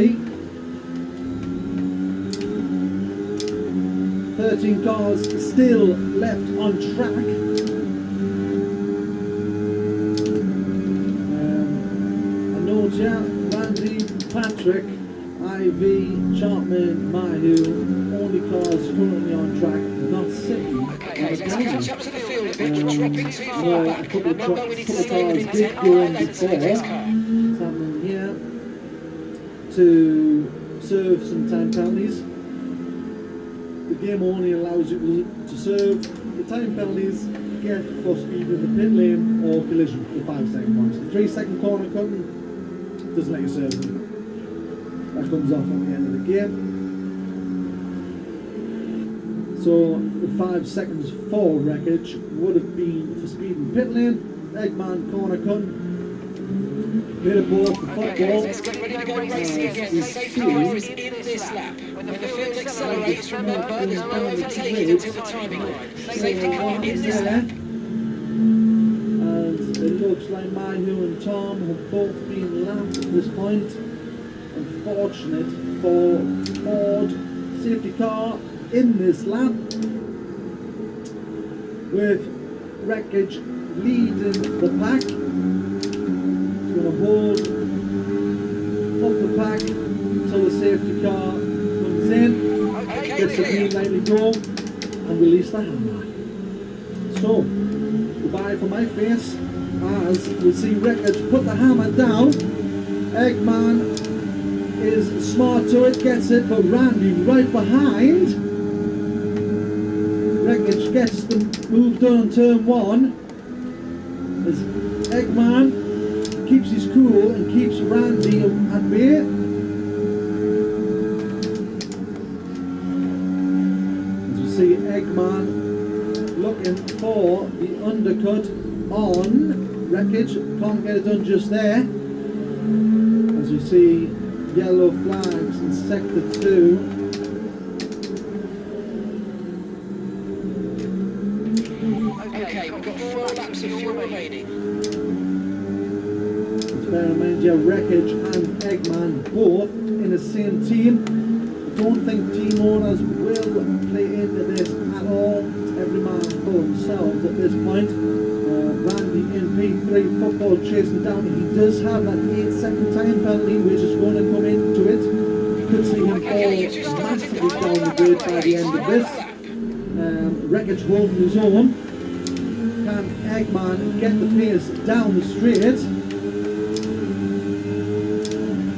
Speaker 1: 13 cars still left on track. I know Randy, Patrick, IV, Chapman, Mahu, only cars currently on track, not sitting.
Speaker 2: Okay, let's catch up to the field a bit. You're dropping too far
Speaker 1: A
Speaker 2: back.
Speaker 1: couple of
Speaker 2: Remember, we need to
Speaker 1: cars
Speaker 2: stay within
Speaker 1: did
Speaker 2: 10
Speaker 1: go in
Speaker 2: lengths of
Speaker 1: before.
Speaker 2: the next car.
Speaker 1: It's happening here to serve some time penalties. The game only allows you to serve the time penalties, get for speed in the pit lane or collision for 5-second ones. The 3-second corner cutting doesn't let you serve them. That comes off at the end of the game. So the 5 seconds for wreckage would have been for speed in pit lane, Eggman corner cutting, hit a ball for football.
Speaker 2: Okay, let's get ready to go racing again. The safety car is in this lap. When the field accelerates, remember, there's no overtaking until the timing line. Safety car in this lap.
Speaker 1: And it looks like Mahu and Tom have both been lapped at this point. Unfortunate for Ford safety car in this lap, with wreckage leading the pack. It's going to hold up the pack until the safety car comes in, gets the green light to go, and release the hammer. So, goodbye for my face, as we see wreckage put the hammer down. Eggman is smart to it, gets it, but Randy right behind. Wreckage gets the move done on turn 1 as Eggman keeps his cool and keeps Randy at bay. As we see Eggman looking for the undercut on Wreckage, can't get it done just there. As we see yellow flags in sector 2.
Speaker 2: Okay, we've got 4 laps of fuel remaining.
Speaker 1: Let's bear in mind, yeah, Wreckage and Eggman both in the same team. I don't think team owners will play into this at all. Every man for themselves at this point. Randy in P3, football chasing down. He does have that 8-second time penalty, which is going to come into it. You could see him fall massively down the grid by the end of this. Wreckage holding his own. Can Eggman get the pace down the straight?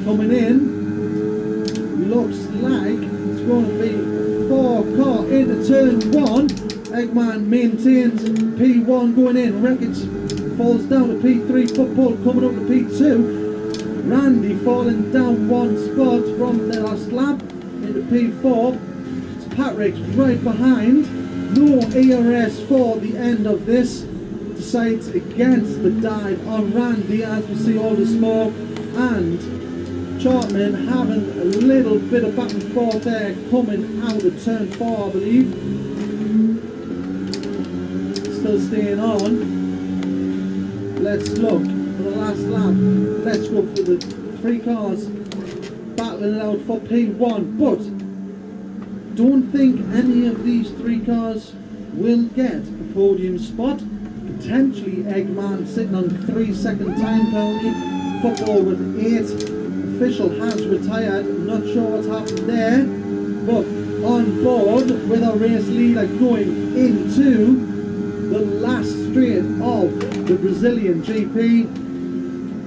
Speaker 1: Coming in, looks like it's going to be a 4-car into turn 1. Eggman maintains P1 going in. Wreckage falls down to P3. Football coming up to P2. Randy falling down 1 spot from the last lap into P4. It's Patrick's right behind. No ERS for the end of this. Decides against the dive on Randy as we see all the smoke, and Chartman having a little bit of back and forth there coming out of turn 4, I believe. Still staying on. Let's look for the last lap. Let's go for the 3 cars battling it out for P1, but don't think any of these 3 cars will get a podium spot. Potentially Eggman sitting on 3-second time penalty. Football with 8. Official has retired. Not sure what's happened there, but on board with a race leader going into the last straight of the Brazilian GP.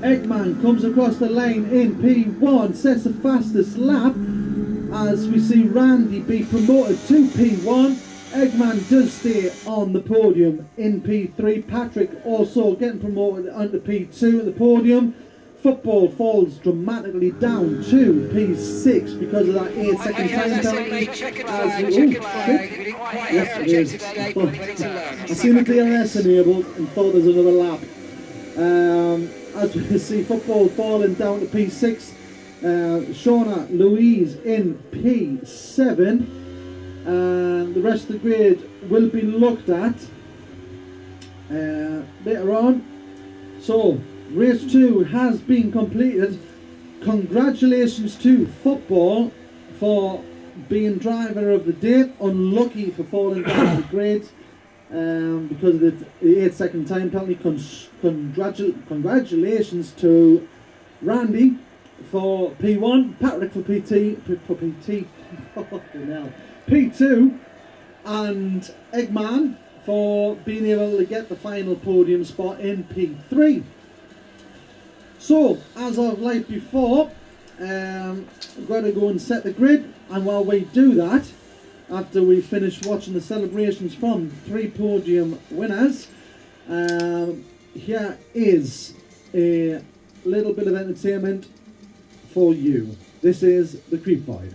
Speaker 1: Eggman comes across the lane in P1, sets the fastest lap as we see Randy be promoted to P1. Eggman does stay on the podium in P3. Patrick also getting promoted onto P2 at the podium. Football falls dramatically down to P6 because of that 8-second time penalty. Yes, it is. I seen the DRS enabled and thought there's another lap. As we see, football falling down to P6. Shauna Louise in P7. And the rest of the grid will be looked at later on. So, race 2 has been completed. Congratulations to football for being driver of the day. Unlucky for falling down the grid because of the 8-second time penalty. Congratulations to Randy for P1, Patrick for P2, and Eggman for being able to get the final podium spot in P3. So, as of like before, we're going to go and set the grid, and while we do that, after we finish watching the celebrations from 3 podium winners, here is a little bit of entertainment for you. This is the Creepified.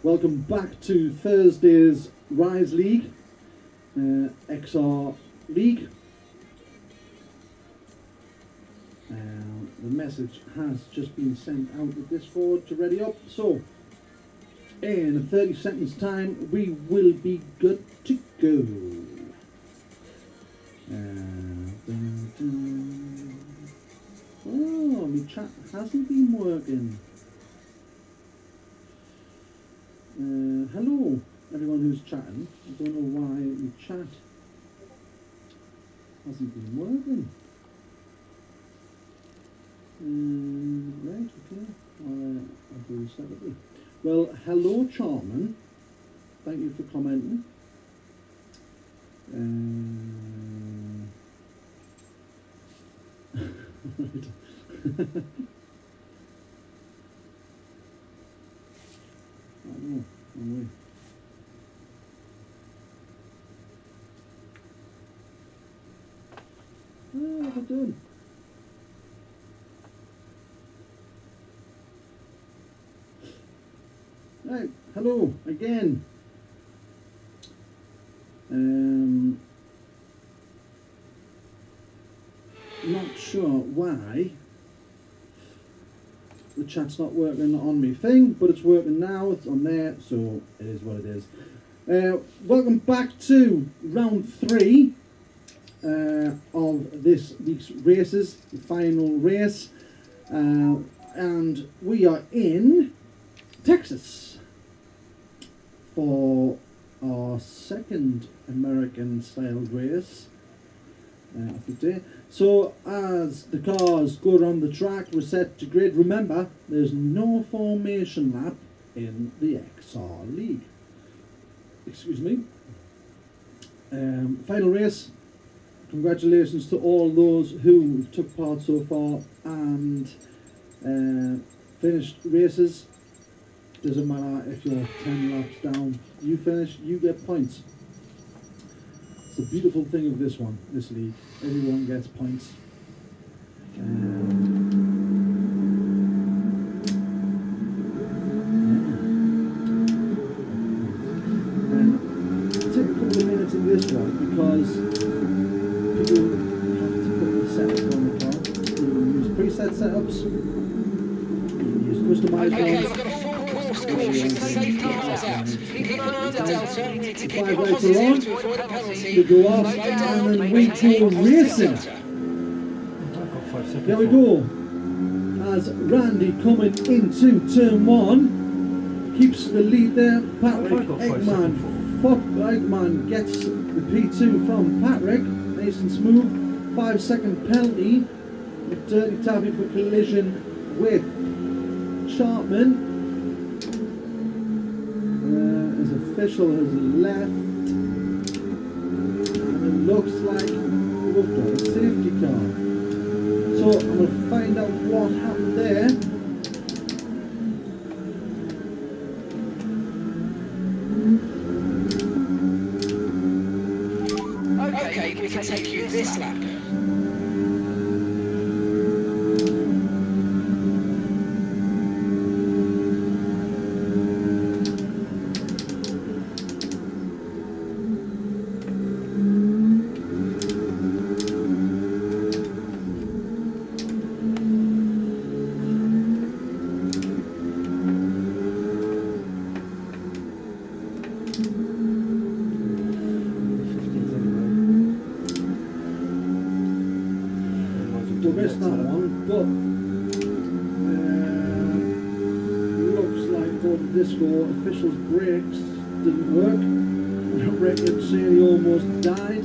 Speaker 1: Welcome back to Thursday's Rize League, XR League. The message has just been sent out to Discord to ready up. So, in 30 seconds time, we will be good to go. Oh, my chat hasn't been working. Hello, everyone who's chatting. I don't know why my chat hasn't been working. Right, okay. I'll do this separately. Well, hello, Charman. Thank you for commenting. Right. Oh, I'm away. Oh, what have I done? Right, hello again. Not sure why the chat's not working on me thing, but it's working now. It's on there, so it is what it is. Welcome back to round 3 of this week's races, the final race, and we are in Texas for our second American style race of the day. So as the cars go around the track, we're set to grid. Remember, there's no formation lap in the XR League. Excuse me. Final race. Congratulations to all those who took part so far and finished races. Doesn't matter if you're 10 laps down, you finish, you get points. It's the beautiful thing of this league. Everyone gets points. Take a couple of minutes in this one because people have to put the setup on the car. You use preset setups, you use customized ones.
Speaker 2: Safe cars out. Keep an eye on the Delta to keep it
Speaker 1: Lights
Speaker 2: positive
Speaker 1: are
Speaker 2: to avoid a penalty.
Speaker 1: we go off and then we go racing. There we go. As Randy coming into turn 1 keeps the lead there. Patrick Eggman gets the P2 from Patrick. Nice and smooth. 5-second penalty. Dirty Taffy for collision with Sharpman. His official has left, and it looks like we've got a safety car. So I'm going to find out what happened there.
Speaker 2: Okay, we can take you this lap.
Speaker 1: We missed that one, but looks like for the disco officials' brakes didn't work. Record say he almost died.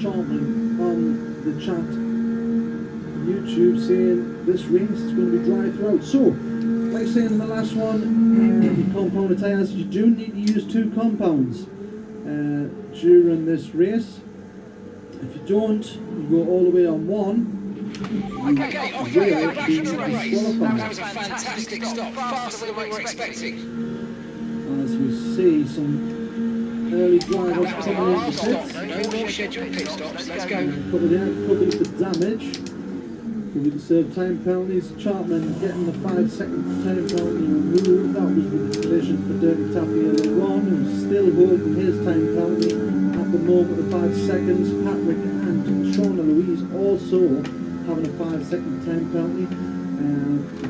Speaker 1: Charming on the chat YouTube saying this race is going to be dry throughout. So, like saying in the last one, the compound tyres, you do need to use 2 compounds during this race. If you don't, you go all the way on 1.
Speaker 2: Okay, off we go, back into the race. That was a fantastic stop, faster than we were expecting.
Speaker 1: As we see some early drivers coming into
Speaker 2: Stop.
Speaker 1: pits.
Speaker 2: No more scheduled pit stops. Let's go.
Speaker 1: Covered the damage. We serve time penalties. Chartman getting the 5-second time penalty removed. That was with the collision for Dirty Taffy earlier on, who's still holding his time penalty at the moment of 5 seconds. Patrick and Shauna Louise also having a 5-second time penalty.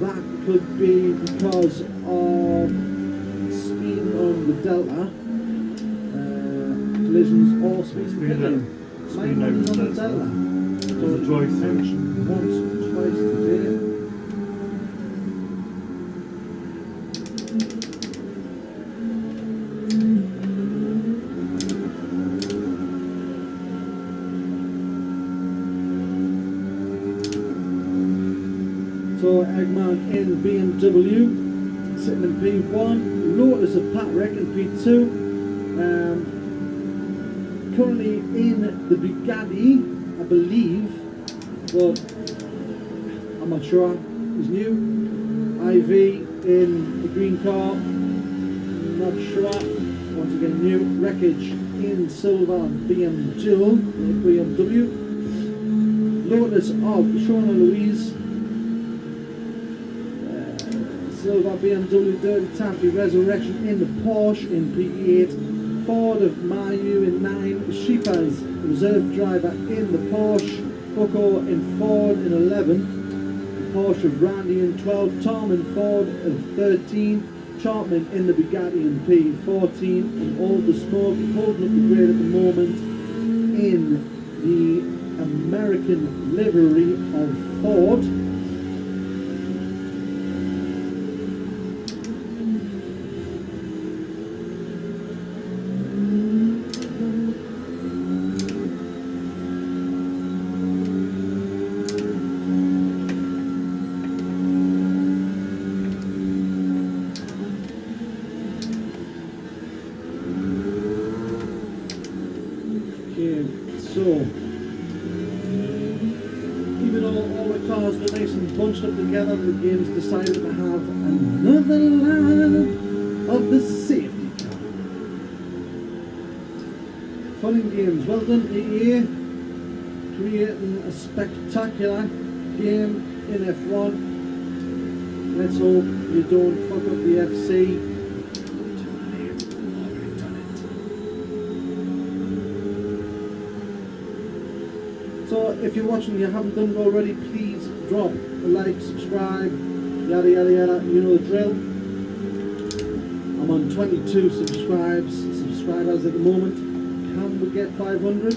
Speaker 1: That could be because of speed on the Delta. Collisions or speed depending. Speed on the Delta. So
Speaker 3: joy section.
Speaker 1: Once, twice today. So Eggman in BMW, sitting in P1, Lotus of Patrick in P2. Currently in the Bugatti, I believe, but I'm not sure. He's new. IV in the green car, not sure. Once again, new. Wreckage in silver BMW. Lotus of Shauna Louise. Silver BMW Dirty Taffy Resurrection in the Porsche in P8. Ford of Mayu in 9, Sheepers reserve driver in the Porsche, Coco in Ford in 11, Porsche of Randy in 12, Tom in Ford of 13, Chartman in the Bugatti in P14, and all the smoke holding up the grade at the moment in the American livery of Ford. Bunched up together, the game's decided to have another lap of the safety car. Fun and games, well done EA, creating a spectacular game in F1. Let's hope you don't fuck up the FC. So if you're watching and you haven't done it already, please drop a like, subscribe, yada yada yada, you know the drill. I'm on 22 subscribers at the moment. Can we get 500?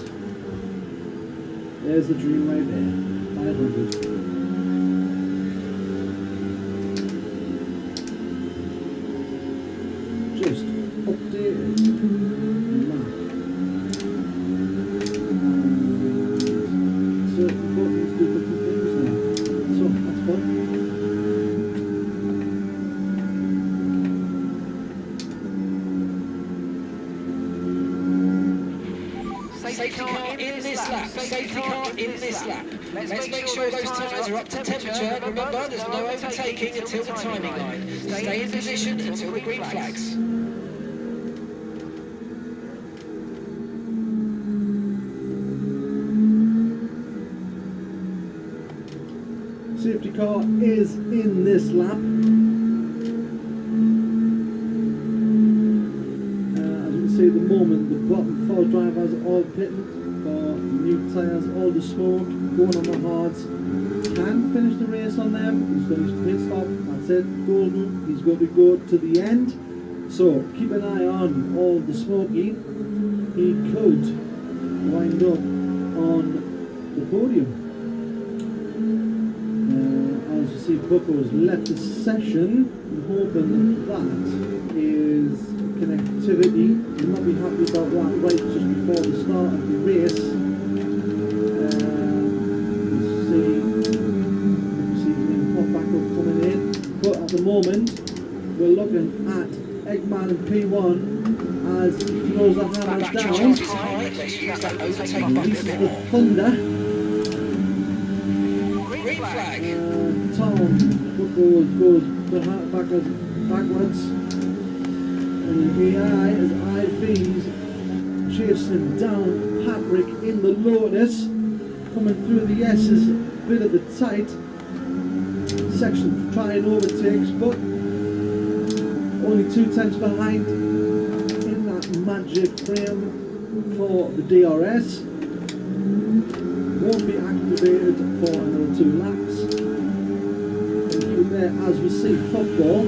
Speaker 1: There's the dream right there, 500. Just updated.
Speaker 2: Safety car in this lap. Safety car in this lap. Let's make sure those tyres are up to temperature. Remember, there's no overtaking until the timing line. Stay in position until the green flags.
Speaker 1: Safety car is in this lap. As you can see at the moment, the bottom 4 drivers are all pitting for new tyres, all the smoke going on the hards. Can finish the race on them. He's got his pit stop. That's it, golden. He's going to go to the end. So keep an eye on all the smoky. He could wind up on the podium. As you see, Bucco's left the session. I'm hoping that is connectivity. You'll not be happy about that right just before the start of the race. You see him pop back up coming in. But at the moment, we're looking at Eggman in P1 as he throws the hammers down. Releases the thunder.
Speaker 2: Green flag.
Speaker 1: Tom goes backwards, and the AI as IV's chasing down Patrick in the Lotus, coming through the S's, bit of the tight section, trying overtakes, but only 2 tenths behind in that magic frame for the DRS. Won't be activated for another 2 laps. And through there, as we see, Football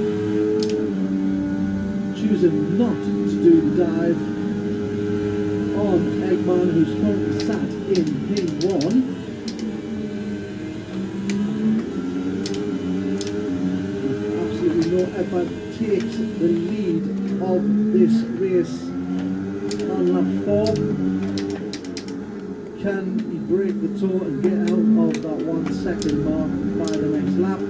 Speaker 1: choosing not to do the dive on Eggman, who's currently sat in P1. Absolutely no Eggman takes the lead of this race on lap 4. Can he break the toe and get out of that 1 second mark by the next lap? I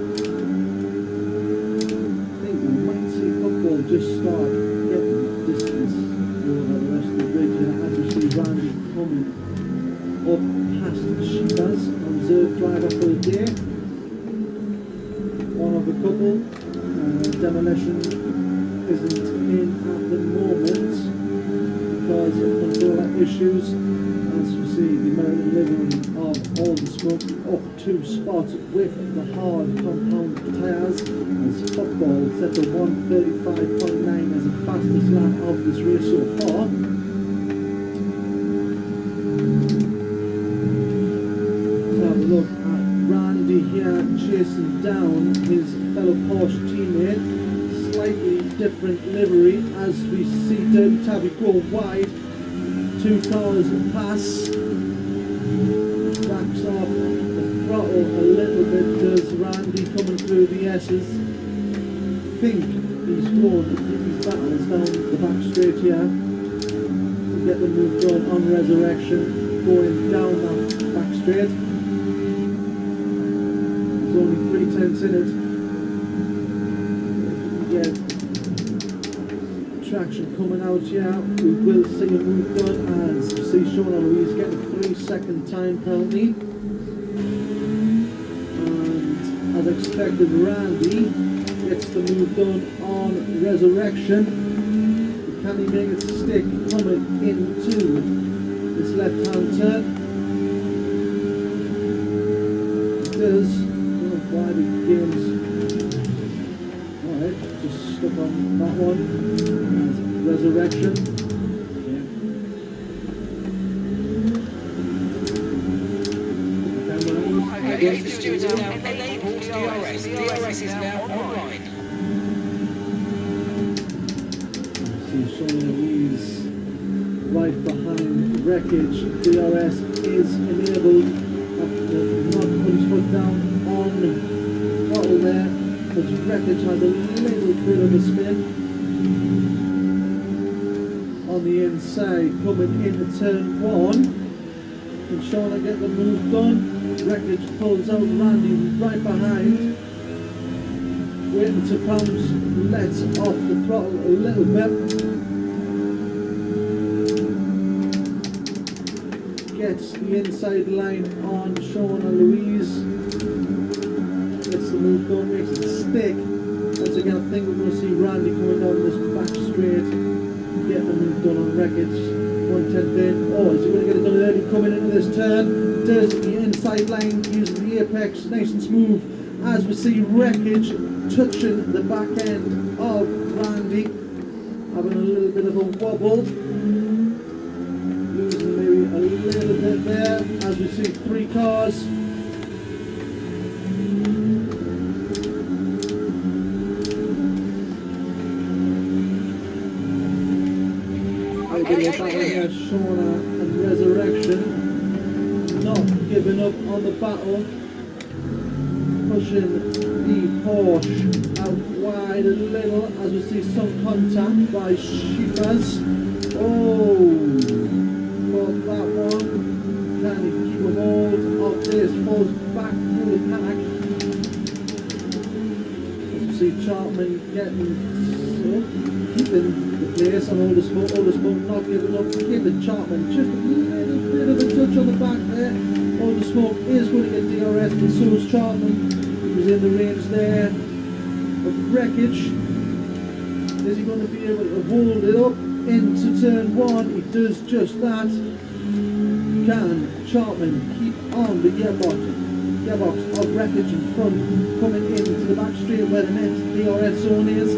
Speaker 1: think we might see Football just start getting distance over the rest of the bridge here, as we see Randy coming up past Shivas, reserve driver for the day. One of the couple. Demolition isn't in at the moment because of controller issues. As you see, the American livery of all the smoke up 2 spots with the hard compound tyres, as Football set a 1:35.9 as the fastest lap of this race so far. Let's have a look at Randy here chasing down his fellow Porsche teammate. Slightly different livery as we see Derby Tabby go wide. 2 cars pass, backs off the throttle a little bit, does Randy, coming through the S's. Think he's won these battles down the back straight here to get the move done on Resurrection, going down that back straight. There's only 3 tenths in it. If you can get traction coming out here, we will see a move done as you see Sean Louise getting a 3-second time penalty, and as expected Randy gets the move done on Resurrection. Can he make it stick coming into this left hand turn? It does. Don't know why the game's alright, just stuck on that one. Resurrection.
Speaker 2: Okay, the stewards have now enabled DRS. DRS is now online.
Speaker 1: See Sean Louise right behind Wreckage. DRS is enabled. Not put his foot down on throttle there, because Wreckage has a little bit of a spin. On the inside, coming into turn 1. Can Shauna get the move done? Wreckage pulls out Randy right behind. Waiting to pounce, lets off the throttle a little bit. Gets the inside line on Shauna Louise. Gets the move done, makes it stick. Once again, I think we're going to see Randy coming down this back straight. Get the move done on Wreckage. 110 in. Oh, is he going to get it done early coming into this turn? Does the inside line, using the apex, nice and smooth. As we see Wreckage touching the back end of Randy, having a little bit of a wobble. Losing maybe a little bit there. As we see 3 cars. Shauna and Resurrection not giving up on the battle, pushing the Porsche out wide a little as we see some contact by Shifas. Oh, caught that one. Can he keep a hold of this? Falls back through the pack. As we see Chartman keeping place on Oldersmoke not giving up, giving Chartman just a little bit of a touch on the back there. Oldersmoke is going to get DRS, and so is Chartman. He was in the range there of Wreckage. Is he going to be able to hold it up? into turn one. He does just that. Can Chartman keep on the gearbox of wreckage in front, coming into the back straight where the next DRS zone is.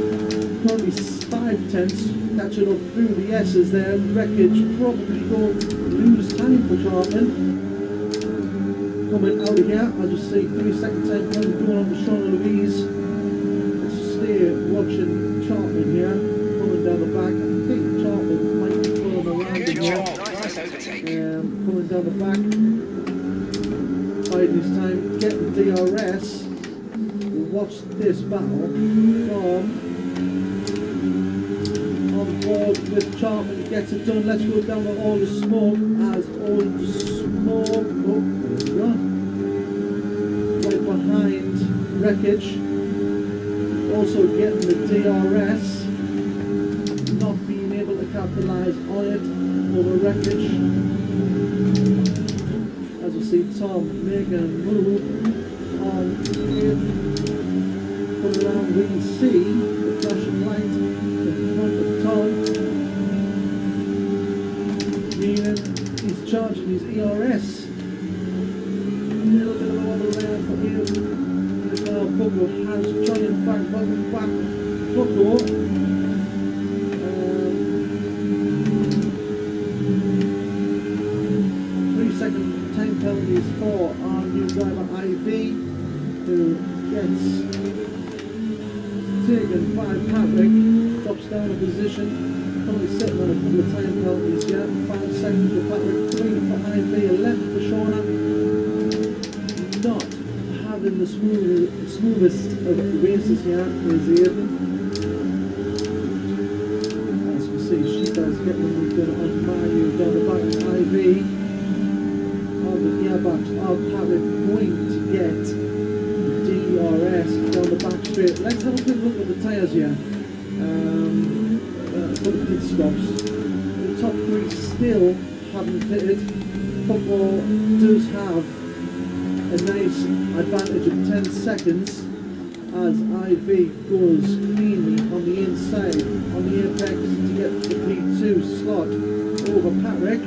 Speaker 1: Currently 5/10, catching up through the S's there. Wreckage probably going to lose time for Chartman. Coming out of here, I'll just see 3-second time penalty going on to Sean Louise. Let's stay watching Chartman here, coming down the back. I think Chartman might be pulling around in here. Coming down the back, biding his time, getting DRS. We'll watch this battle from on board with Chartman. He gets it done. Let's go down to all the smoke as all the smoke. Oh, there we go. Right behind wreckage. Also getting the DRS. Not being able to capitalise on it over wreckage. As we see Tom making a move on him. Come around, we can see the flashing light in front of Tom, meaning he's charging his ERS. A little bit of a wobble there for him. Now CotA has tried and find welcome back. CotA. 3-second time penalties for our new driver IV, who gets taken by Patrick, drops down a position, currently sitting on a couple of time penalties here. 5 seconds for Patrick, 3 for IV, 11 for Shauna. Not having the smoothest of races here is Aidan. As you see, she does get the move done on Mario down the back of IV. On the gearbox of Patrick, going to get DRS down the back straight. Let's have a quick look at the tyres here. Couple of pit stops. The top three still haven't pitted. Football does have a nice advantage of 10 seconds as IV goes cleanly on the inside, on the apex to get the P2 slot over Patrick.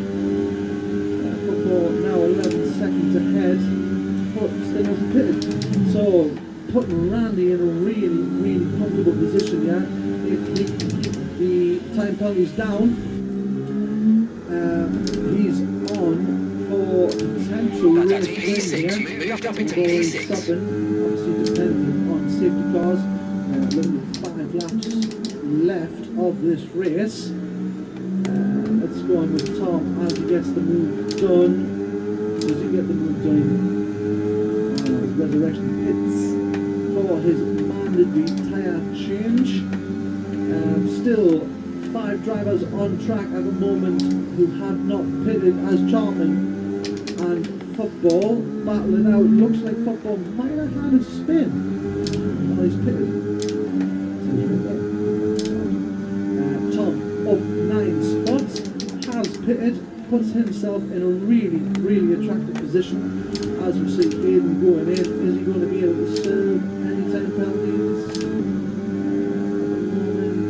Speaker 1: Football now 11 seconds ahead, but still hasn't pitted. So putting Randy in a really comfortable position here. If he can keep the time penalties down, he's on for potential race win here. Stopping, obviously depending on safety cars. Limited 5 laps left of this race. Let's go on with Tom as he gets the move done. Does he get the move done? Resurrection hits for his mandatory tyre change. Still 5 drivers on track at the moment who have not pitted, as Chartman and Football battle it out. Looks like Football might have had a spin while he's pitted. Tom up 9 spots, has pitted, puts himself in a really attractive position. As we see Aidan going in, is he going to be able to serve any time penalties? At the moment,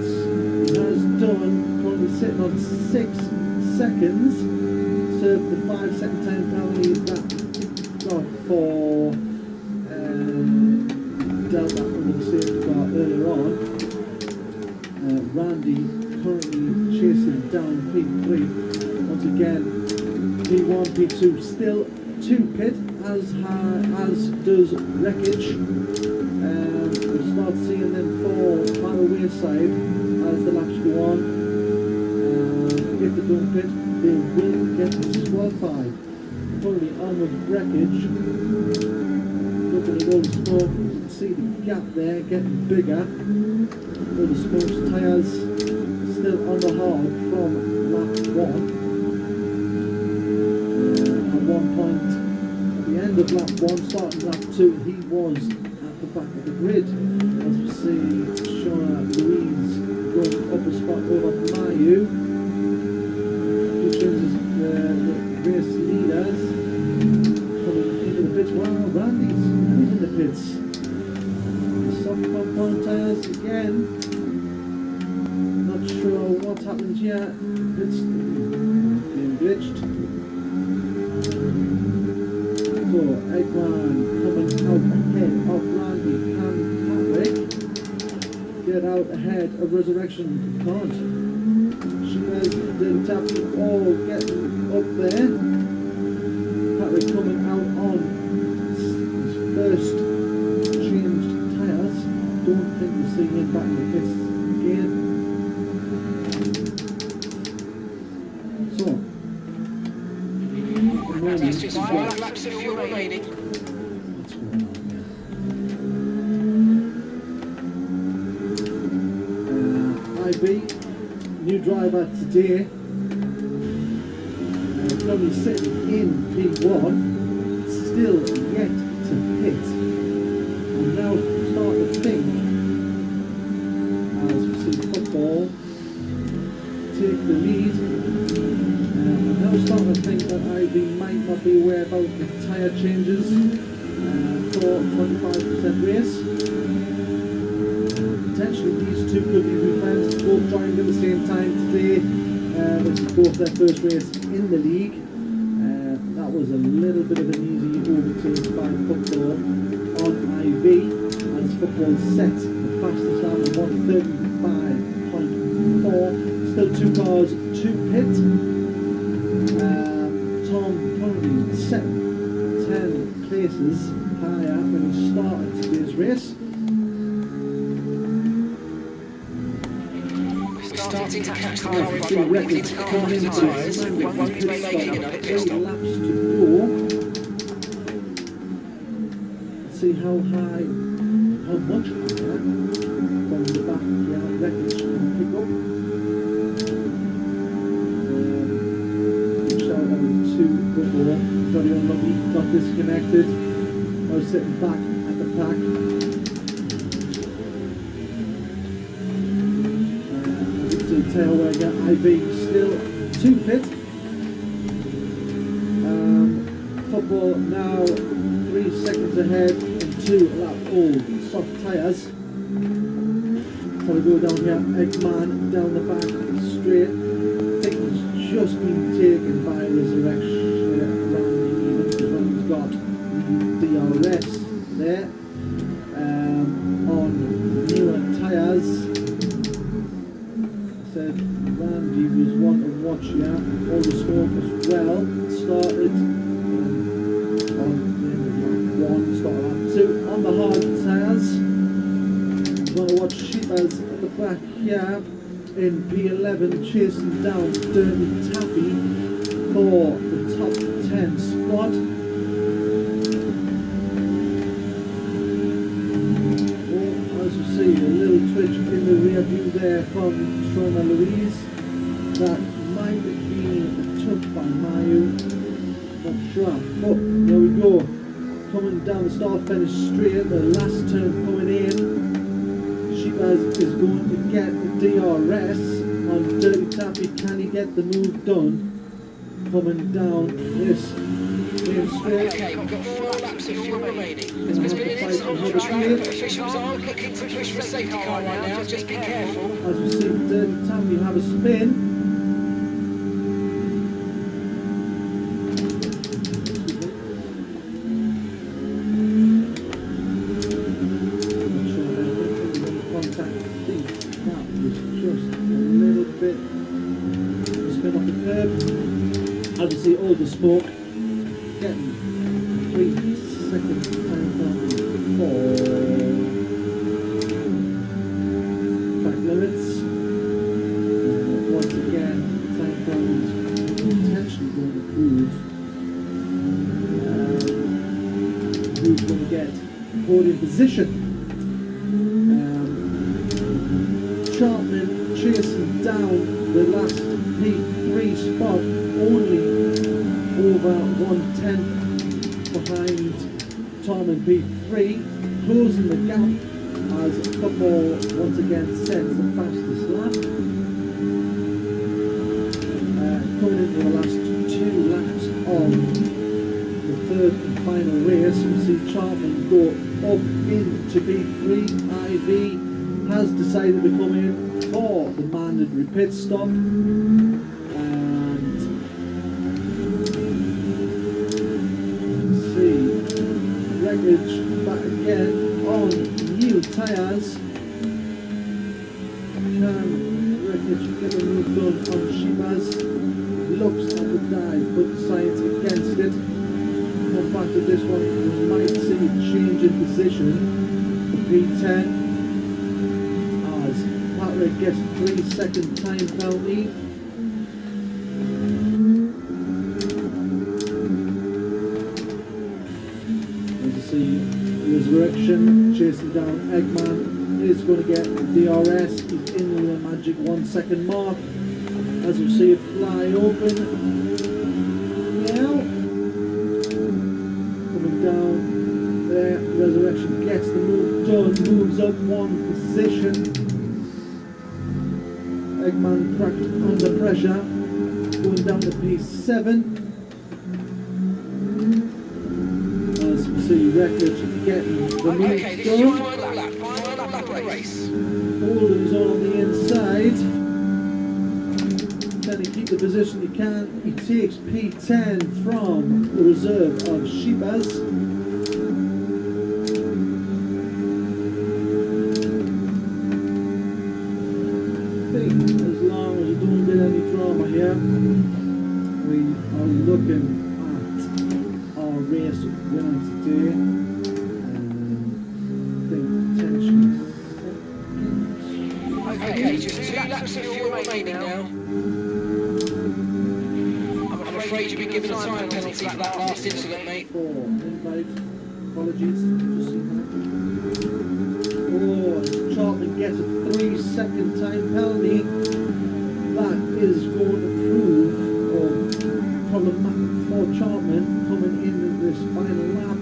Speaker 1: he has done, currently sitting on 6 seconds, served the 5-second time penalty that got for Delta under the safety car earlier on. Randy currently chasing down P3. Once again, P1, P2 still to pit, as does Wreckage. We'll start seeing them fall by the wayside as the laps go on. If they don't pit, they will get disqualified. Currently on with Wreckage. Looking at all the smoke, you can see the gap there getting bigger. All the smoke's tyres still on the hard from lap 1. At one point, at the end of lap 1, starting lap 2, he was at the back of the grid. As we see Sean Louise going up a spot over Mayu, who changes the race leaders coming into the pits. Wow, Randy's in the pits. Soft compound tyres again. Not sure what happens here. It's being glitched. So Eggman coming out ahead of Randy and Patrick. Get out ahead of Resurrection. Can't. Shippers did Tappy all getting up there. Patrick coming out on his first changed tyres. Don't think we'll see him back in the pits again. So,
Speaker 2: That's just 5 laps of fuel remaining.
Speaker 1: what's going on here? IB, new driver today. Currently sitting in P1, still yet to hit. I'm now starting to think, as we see football take the lead, I'm now starting to think that IB might not be aware about the tyre changes for 25% race. Potentially these two could be good friends, both joined at the same time today. This is both their first race in the league. That was a little bit of an easy overtake by football on IB, as football set the fastest lap of 1:35.4. Still 2 cars to pit. Tom currently 10 places higher when he started today's race.
Speaker 2: Starting to catch the car in front, into the corners of tyres, won't be making another pit stop.
Speaker 1: Laps to go. Let's see how much higher from the back wreckage can pick up. Shout out to football, very unlucky, got disconnected. I was sitting back at the pack. Tailwagon IB still to pit. Football now 3 seconds ahead and 2 lap old soft tyres. So we go down here, Eggman down the back straight. I think he's just been taken by Resurrection around even when he's got DRS there. On newer tyres. Said Randy was one to watch here. All the smoke as well. Started on lap 1, started lap 2 on the hard tyres. Want to watch Sheepers at the back here in P11 chasing down Dirty Tappy for the top 10 spot. As you see, a little twitch in the rear view there from Rize. That might have been a touch by Mayu, not sure. But there we go, coming down the start finish straight, the last turn coming in. Sheepers is going to get the DRS on Dirty Tappy. Can he get the move done? Coming down this main straight.
Speaker 2: Okay, we've got 4 laps of fuel remaining. There's been an incident on the track, but officials are looking to push for a safety car right now. Just be careful.
Speaker 1: As we see Dirty Tappy have a spin. Contact, I think that was just a little bit spin off the curb. As we see all the smoke getting 3 seconds time down for track limits. Once again, time down is potentially going to prove who's going to get podium position. Chartman chasing down the last P3 spot, only over 1/10 behind Tom in P3, closing the gap as football once again sets the fastest lap. Coming into the last 2 laps of the third and final race, we see Chartman go up into P3, IB has decided to come in for the mandatory pit stop, and see wreckage back again on new tyres. Can wreckage get a move done on Shibaz? Looks at the dive, but decides against it. Come back to this one, we might see a change in position for P10 as Patrick gets 3-second time penalty. As you see, Resurrection chasing down Eggman is going to get DRS. He's in with a magic 1 second mark. As you see it fly open. Now, coming down there, Resurrection gets the move done, moves up 1 position. Eggman cracked under pressure, going down to P7. As you see, Wreckage getting the move
Speaker 2: Okay, this is your
Speaker 1: done.
Speaker 2: final lap of the race.
Speaker 1: Holden's on the inside. Can he keep the position he can? He takes P10 from the reserve of Shibaz. I think as long as you don't get any drama here, we are looking at our race winner today. I think potentially
Speaker 2: Okay, just 2 laps of fuel remaining now. I'm afraid you've been given a time penalty for that last incident, mate.
Speaker 1: for invite. Apologies. Just see that. Oh, Charlton gets a 3-second time penalty. That is going to prove problematic for Charlton coming into this final lap.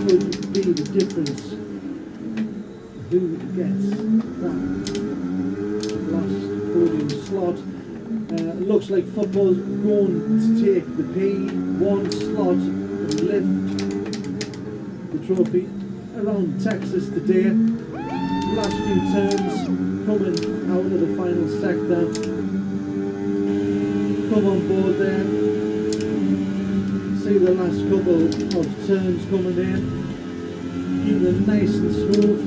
Speaker 1: Could be the difference who gets that last podium slot. Looks like football's going to take the P1 slot and lift the trophy around Texas today. Last few turns coming out of the final sector. Come on board there. See the last couple of turns coming in. Keep them nice and smooth.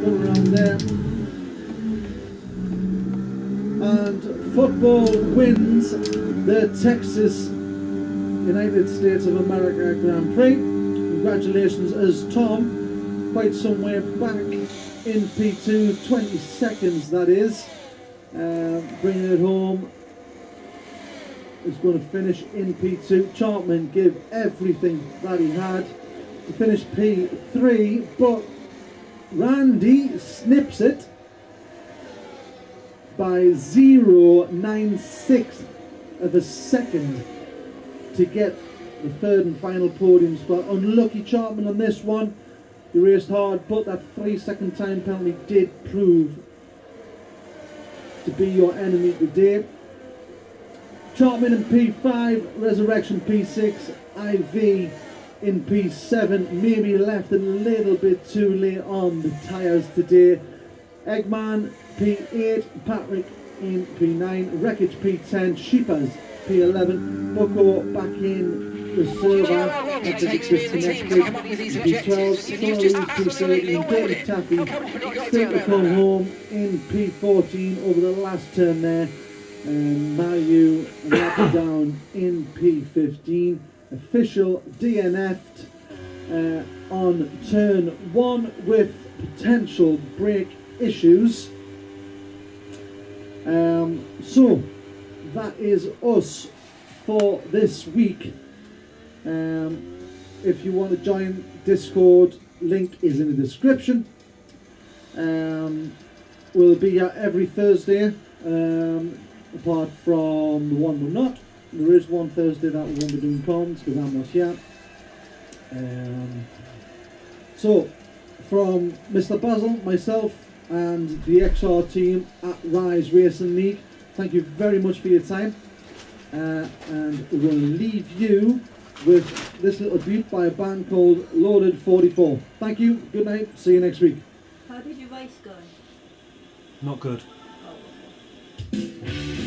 Speaker 1: Go around there. And football wins the Texas United States of America Grand Prix. Congratulations as Tom, quite somewhere back in P2, 20 seconds that is. Bringing it home, is going to finish in P2. Chartman gave everything that he had to finish P3, but Randy snips it by 0.96 of a second to get the third and final podium spot. Unlucky Chartman on this one. He raced hard, but that 3-second time penalty did prove to be your enemy today. Chartman in P5, Resurrection P6, IV in P7, maybe left a little bit too late on the tyres today. Eggman P8, Patrick in P9, Wreckage P10, Sheepers P11, Bucko back in the server at the disconnect P12, Sully P13, David Taffy straight to come home in P14 over the last turn there, and Mayu wrapped down in P15. Official DNF'd on turn 1 with potential brake issues. So that is us for this week. If you want to join Discord, link is in the description. We'll be here every Thursday, apart from the one we're not. There is one Thursday that we won't be doing comms because I'm not here. So, from Mr. Basil, myself, and the XR team at Rize Racing League, thank you very much for your time. And we're going to leave you with this little beat by a band called Loaded 44. Thank you, good night, see you next week.
Speaker 4: How did your race go?
Speaker 3: Not good.
Speaker 4: Oh, okay.